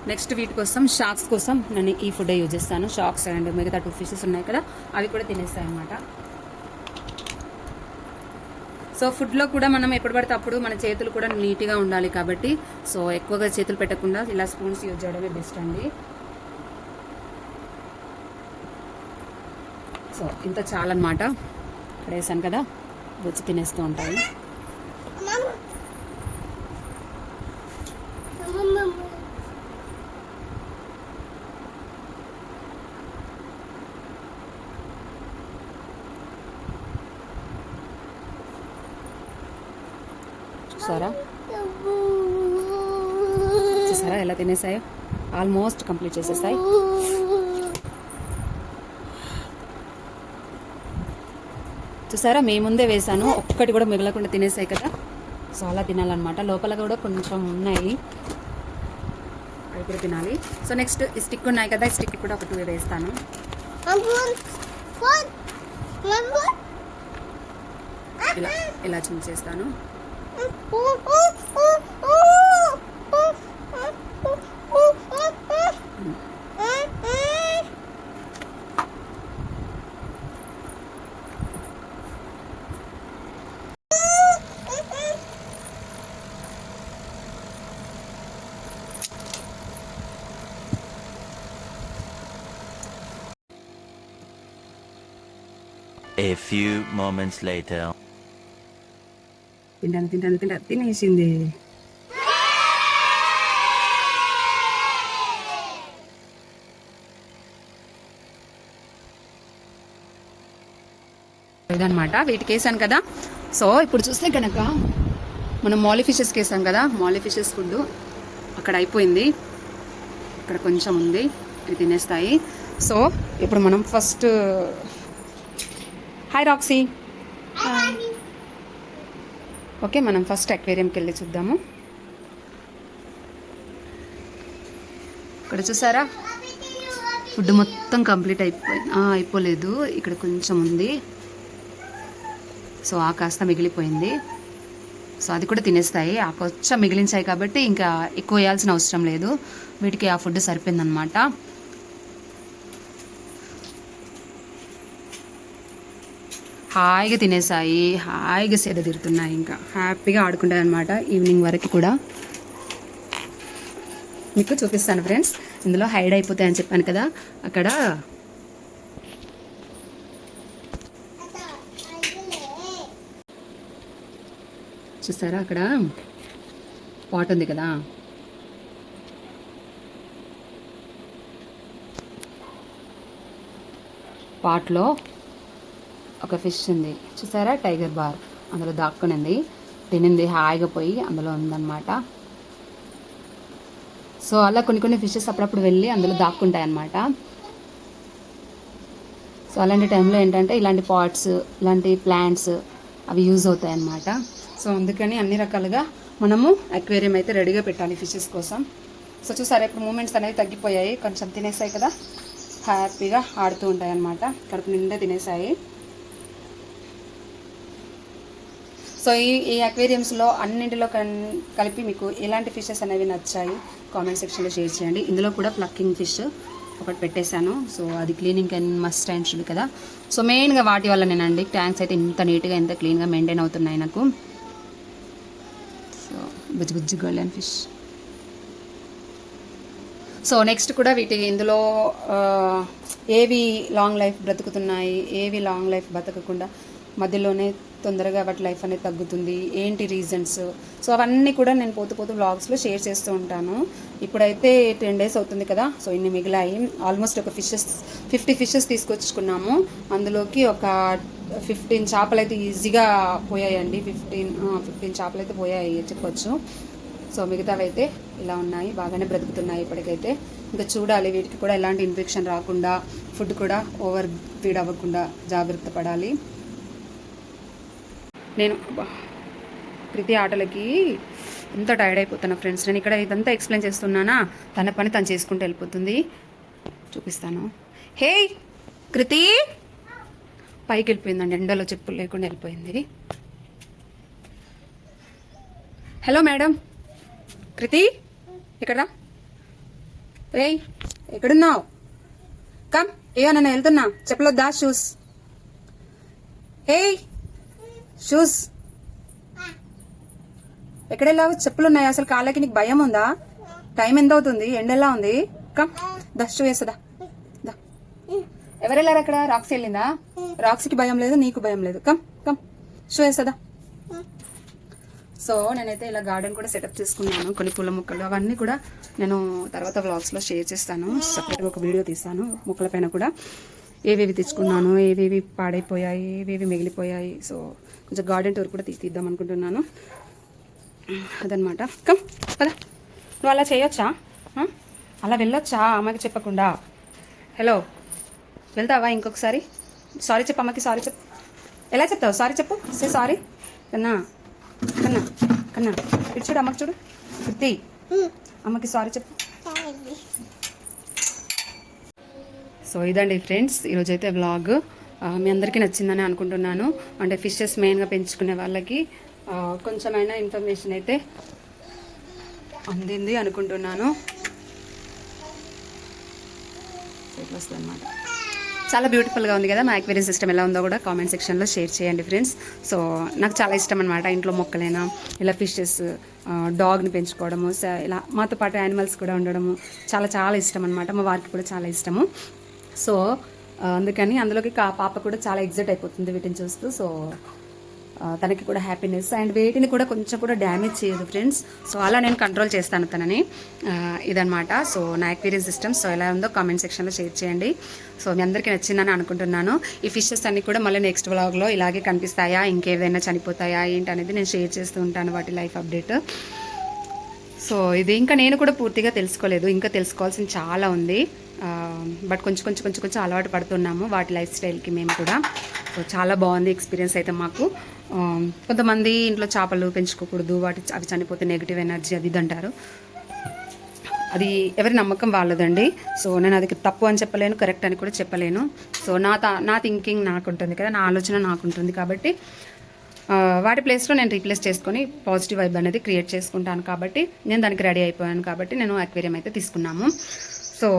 నెక్స్ట్ వీటి కోసం షార్క్స్ కోసం నేను ఈ ఫుడ్ యూజ్ చేస్తాను. షార్క్స్ అండ్ మిగతా 2 ఫిషెస్ ఉన్నాయి కదా, అవి కూడా తినేస్తాయి అన్నమాట. సో ఫుడ్లో కూడా మనం ఎప్పుడు పడితే అప్పుడు మన చేతులు కూడా నీట్గా ఉండాలి కాబట్టి, సో ఎక్కువగా చేతులు పెట్టకుండా ఇలా స్పూన్స్ యూజ్ చేయడమే బెస్ట్ అండి. సో ఇంత చాలన్నమాట. ఇక్కడ వేసాను కదా, వచ్చి తినేస్తూ ఉంటాయి. చూసారా ఎలా తినేసాయో, ఆల్మోస్ట్ కంప్లీట్ చేసేసాయి. చూసారా మేము ముందే వేసాను, ఒక్కటి కూడా మిగలకుండా తినేసాయి కదా. సో అలా తినాలన్నమాట. లోపల కూడా కొంచెం ఉన్నాయి, అవి కూడా తినాలి. సో నెక్స్ట్ స్టిక్ ఉన్నాయి కదా, స్టిక్ కూడా ఒక 2 వేస్తాను. ఇలా చూసేస్తాను. A few moments later. తినేసింది. ఇదనమాట వీటికి వేసాను కదా. సో ఇప్పుడు చూస్తే కనుక మనం మాలీ ఫిషెస్కి వేసాం కదా, మాలీ ఫిషెస్ ఫుడ్ అక్కడ అయిపోయింది, ఇక్కడ కొంచెం ఉంది, ఇవి తినేస్తాయి. సో ఇప్పుడు మనం ఫస్ట్ హాయ్ రాక్సీ, ఓకే మనం ఫస్ట్ అక్వేరియంకి వెళ్ళి చూద్దాము. ఇక్కడ చూసారా ఫుడ్ మొత్తం కంప్లీట్ అయిపోలేదు, ఇక్కడ కొంచెం ఉంది. సో ఆ కాస్త మిగిలిపోయింది. సో అది కూడా తినేస్తాయి, ఆ కొంచెం మిగిలించాయి కాబట్టి ఇంకా ఎక్కువ వేయాల్సిన అవసరం లేదు, వీటికి ఆ ఫుడ్ సరిపోయిందనమాట. హాయిగా తినేసాయి, హాయిగా సేద తీరుతున్నాయి, ఇంకా హ్యాపీగా ఆడుకుంటాయి అనమాట ఈవినింగ్ వరకు కూడా. మీకు చూపిస్తాను ఫ్రెండ్స్, ఇందులో హైడ్ అయిపోతాయని చెప్పాను కదా, అక్కడ చూస్తారా అక్కడ పాట్ ఉంది కదా, పాట్లో ఒక ఫిష్ ఉంది చూసారా, టైగర్ బార్, అందులో దాక్కునింది, తినింది హాయిగా పోయి అందులో ఉందన్నమాట. సో అలా కొన్ని ఫిషెస్ అప్పుడప్పుడు వెళ్ళి అందులో దాక్కుంటాయి అన్నమాట. సో అలాంటి టైంలో ఏంటంటే ఇలాంటి పాట్స్, ఇలాంటి ప్లాంట్స్ అవి యూజ్ అవుతాయి అన్నమాట. సో అందుకని అన్ని రకాలుగా మనము అక్వేరియం అయితే రెడీగా పెట్టాలి ఫిషెస్ కోసం. సో చూసారా ఇప్పుడు మూమెంట్స్ అనేవి తగ్గిపోయాయి, కొంచెం తినేసాయి కదా, హ్యాపీగా ఆడుతూ ఉంటాయి అన్నమాట, కడుపు నిండా తినేసాయి. సో ఈ అక్వేరియంస్లో అన్నింటిలో కలిపి మీకు ఎలాంటి ఫిషెస్ అనేవి నచ్చాయి కామెంట్ సెక్షన్లో షేర్ చేయండి. ఇందులో కూడా ప్లక్కింగ్ ఫిష్, ఒకటి పెట్టేశాను. సో అది cleaning and must and should కదా. సో మెయిన్గా వాటి వల్లనేనండి ట్యాంక్స్ అయితే ఇంత నీట్గా ఎంత క్లీన్గా మెయింటైన్ అవుతున్నాయి నాకు. సో బుజ్జి బుజ్జి గోల్డెన్ ఫిష్. సో నెక్స్ట్ కూడా ఇందులో ఏవి లాంగ్ లైఫ్ బ్రతుకుతున్నాయి, ఏవి లాంగ్ లైఫ్ బతకకుండా మధ్యలోనే తొందరగా వాటి లైఫ్ అనేది తగ్గుతుంది, ఏంటి రీజన్స్. సో అవన్నీ కూడా నేను పోతూ వ్లాగ్స్లో షేర్ చేస్తూ ఉంటాను. ఇప్పుడైతే 10 days అవుతుంది కదా. సో ఇన్ని మిగిలాయి. ఆల్మోస్ట్ ఒక 50 ఫిషెస్ తీసుకొచ్చుకున్నాము. అందులోకి ఒక 15 చేపలు అయితే ఈజీగా పోయాయండి. 15 చేపలు అయితే పోయాయి చెప్పొచ్చు. సో మిగతావి అయితే ఇలా ఉన్నాయి, బాగానే బ్రతుకుతున్నాయి ఇప్పటికైతే. ఇంకా చూడాలి వీటికి కూడా ఎలాంటి ఇన్ఫెక్షన్ రాకుండా, ఫుడ్ కూడా ఓవర్ ఫీడ్ అవ్వకుండా జాగ్రత్త పడాలి. నేను ప్రతి ఆటలకి ఎంత టైర్డ్ అయిపోతున్నా ఫ్రెండ్స్. నేను ఇక్కడ ఇదంతా ఎక్స్ప్లెయిన్ చేస్తున్నానా, తన పని తను చేసుకుంటూ వెళ్ళిపోతుంది. చూపిస్తాను. హే కృతి పైకి వెళ్ళిపోయిందండి, ఎండలో చెప్పులు లేకుండా వెళ్ళిపోయింది. హలో మేడం కృతి, ఎక్కడా? ఏయ్ ఎక్కడున్నావు? కమ్. ఏయో నన్ను వెళ్తున్నా, చెప్పలొద్దా? షూస్. ఏయ్ షూస్ ఎక్కడ వెళ్ళావు? చెప్పులు ఉన్నాయి అసలు కాళ్ళకి. నీకు భయం ఉందా? టైం ఎంత అవుతుంది? ఎండ ఎలా ఉంది? కమ్ దా, షూ వేస్తుందా? దా. ఎవరు వెళ్ళారు అక్కడ? రాక్సీ వెళ్ళిందా? రాక్సీకి భయం లేదు, నీకు భయం లేదు. కమ్ కమ్, షూ వేస్తుందా? సో నేనైతే ఇలా గార్డెన్ కూడా సెటప్ చేసుకున్నాను. కొన్ని పూల మొక్కలు అవన్నీ కూడా నేను తర్వాత వ్లాగ్స్లో షేర్ చేస్తాను. సపరేట్గా ఒక వీడియో తీస్తాను మొక్కల పైన కూడా, ఏవేవి తెచ్చుకున్నాను, ఏవేవి పాడైపోయాయి, ఏవేవి మిగిలిపోయాయి. సో కొంచెం గార్డెన్ టూర్ కూడా తీద్దాం అనుకుంటున్నాను. అదనమాట. కమ్ కదా. నువ్వు అలా చేయొచ్చా? అలా వెళ్ళొచ్చా అమ్మకి చెప్పకుండా? హలో వెళ్తావా ఇంకొకసారి? సారీ చెప్పు అమ్మకి, సారీ చెప్పు. ఎలా చెప్తావు సారీ? చెప్పు. Say sorry. కన్నా కన్నా కన్నా ఇటు చూడు, అమ్మకి చూడు. కృతి అమ్మకి సారీ చెప్పు. సో ఇదండి ఫ్రెండ్స్ ఈరోజైతే వ్లాగ్. మీ అందరికీ నచ్చిందని అనుకుంటున్నాను. అంటే ఫిషెస్ మెయిన్గా పెంచుకునే వాళ్ళకి కొంచెమైనా ఇన్ఫర్మేషన్ అయితే అందింది అనుకుంటున్నాను. ఇట్లా వస్తుంది అన్నమాట. చాలా బ్యూటిఫుల్గా ఉంది కదా. మా అక్వేరియం సిస్టమ్ ఎలా ఉందో కూడా కామెంట్ సెక్షన్లో షేర్ చేయండి ఫ్రెండ్స్. సో నాకు చాలా ఇష్టం అనమాట ఇంట్లో మొక్కలైనా ఇలా ఫిషెస్, డాగ్ని పెంచుకోవడము, ఇలా మాతో పాటు యానిమల్స్ కూడా ఉండడము చాలా చాలా ఇష్టం అనమాట. మా వారికి కూడా చాలా ఇష్టము. సో అందుకని అందులోకి పాప కూడా చాలా ఎగ్జైట్ అయిపోతుంది వీటిని చూస్తూ. సో తనకి కూడా హ్యాపీనెస్ అండ్ వేటిని కూడా కొంచెం కూడా డ్యామేజ్ చేయదు ఫ్రెండ్స్. సో అలా నేను కంట్రోల్ చేస్తాను తనని. ఇదనమాట. సో నా అక్వేరియం సిస్టమ్ సో ఎలా ఉందో కామెంట్ సెక్షన్లో షేర్ చేయండి. సో మీ అందరికీ నచ్చిందని అనుకుంటున్నాను. ఈ ఫిషెస్ అన్ని కూడా మళ్ళీ నెక్స్ట్ వ్లాగ్లో ఇలాగే కనిపిస్తాయా, ఇంకేదైనా చనిపోతాయా ఏంటి అనేది నేను షేర్ చేస్తూ ఉంటాను వాటి లైఫ్ అప్డేట్. సో ఇది ఇంకా నేను కూడా పూర్తిగా తెలుసుకోలేదు, ఇంకా తెలుసుకోవాల్సింది చాలా ఉంది. బట్ కొంచెం అలవాటు పడుతున్నాము వాటి లైఫ్ స్టైల్కి మేము కూడా. సో చాలా బాగుంది ఎక్స్పీరియన్స్ అయితే మాకు. కొంతమంది ఇంట్లో చేపలు పెంచుకోకూడదు, అవి చనిపోతే నెగిటివ్ ఎనర్జీ అది ఇది అంటారు. అది ఎవరి నమ్మకం వాళ్ళదండి. సో నేను అది తప్పు అని చెప్పలేను, కరెక్ట్ అని కూడా చెప్పలేను. సో నా థింకింగ్ నాకు ఉంటుంది కదా, నా ఆలోచన నాకు ఉంటుంది. కాబట్టి వాటి ప్లేస్లో నేను రీప్లేస్ చేసుకొని పాజిటివ్ వైబ్ అనేది క్రియేట్ చేసుకుంటాను. కాబట్టి నేను దానికి రెడీ అయిపోయాను. కాబట్టి నేను అక్వేరియం అయితే తీసుకున్నాము. సో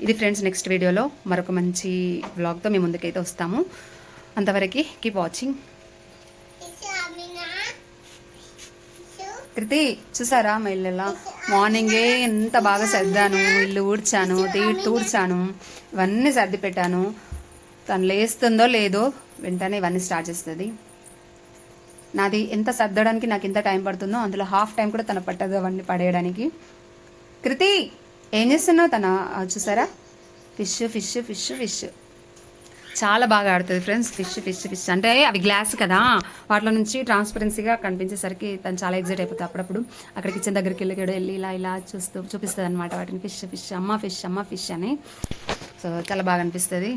ఇది ఫ్రెండ్స్, నెక్స్ట్ వీడియోలో మరొక మంచి వ్లాగ్తో మీ ముందుకైతే వస్తాము. అంతవరకు కీప్ వాచింగ్. కృతి చూసారా మా ఇల్లు మార్నింగే ఎంత బాగా సర్దాను, ఇల్లు ఊడ్చాను, తూడ్చాను, ఇవన్నీ సర్ది పెట్టాను. తను లేస్తుందో లేదో వెంటనే ఇవన్నీ స్టార్ట్ చేస్తుంది. నాది ఎంత సర్దడానికి నాకు ఎంత టైం పడుతుందో అందులో హాఫ్ టైం కూడా తన పట్టదు అవన్నీ పడేయడానికి. కృతి ఏం చేస్తున్నావు? తన చూసారా ఫిష్ ఫిష్ ఫిష్ ఫిష్ చాలా బాగా ఆడుతుంది ఫ్రెండ్స్. ఫిష్ ఫిష్ ఫిష్ అంటే అవి గ్లాస్ కదా, వాటిలో నుంచి ట్రాన్స్పరెన్సీగా కనిపించేసరికి తను చాలా ఎగ్జైట్ అయిపోతుంది. అప్పుడప్పుడు అక్కడ కిచెన్ దగ్గరికి వెళ్ళి ఇలా చూపిస్తుంది అనమాట వాటిని. ఫిష్ ఫిష్ అమ్మ ఫిష్ అమ్మ ఫిష్ అని. సో చాలా బాగా అనిపిస్తుంది.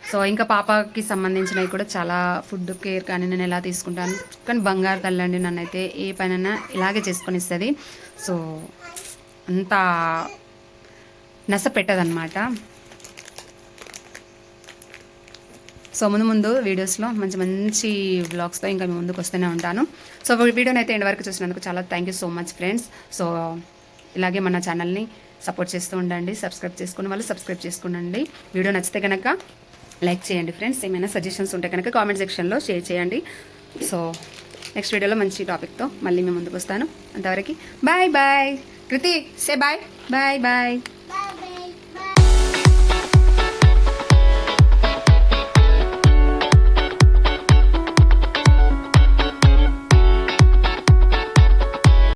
సో ఇంకా పాపకి సంబంధించినవి కూడా చాలా ఫుడ్ కేర్ కానీ నేను ఎలా తీసుకుంటాను. కానీ బంగారు తల్లండి, నన్ను అయితే ఏ పనైనా ఇలాగే చేసుకొని ఇస్తుంది. సో అంత నస పెట్టదన్నమాట. సో ముందు వీడియోస్లో మంచి వ్లాగ్స్తో ఇంకా మీ ముందుకు వస్తూనే ఉంటాను. సో వీడియోని అయితే ఎండ్ వరకు చూసినందుకు చాలా thank you so much friends. So ఇలాగే మన ఛానల్ని సపోర్ట్ చేస్తూ ఉండండి. సబ్స్క్రైబ్ చేసుకున్న వాళ్ళు సబ్స్క్రైబ్ చేసుకోండి. వీడియో నచ్చితే కనుక లైక్ చేయండి ఫ్రెండ్స్. ఏమైనా సజెషన్స్ ఉంటే కనుక కామెంట్ సెక్షన్లో షేర్ చేయండి. సో నెక్స్ట్ వీడియోలో మంచి టాపిక్తో మళ్ళీ మేము ముందుకు వస్తాను. అంతవరకు bye bye. Kriti say bye. Bye bye.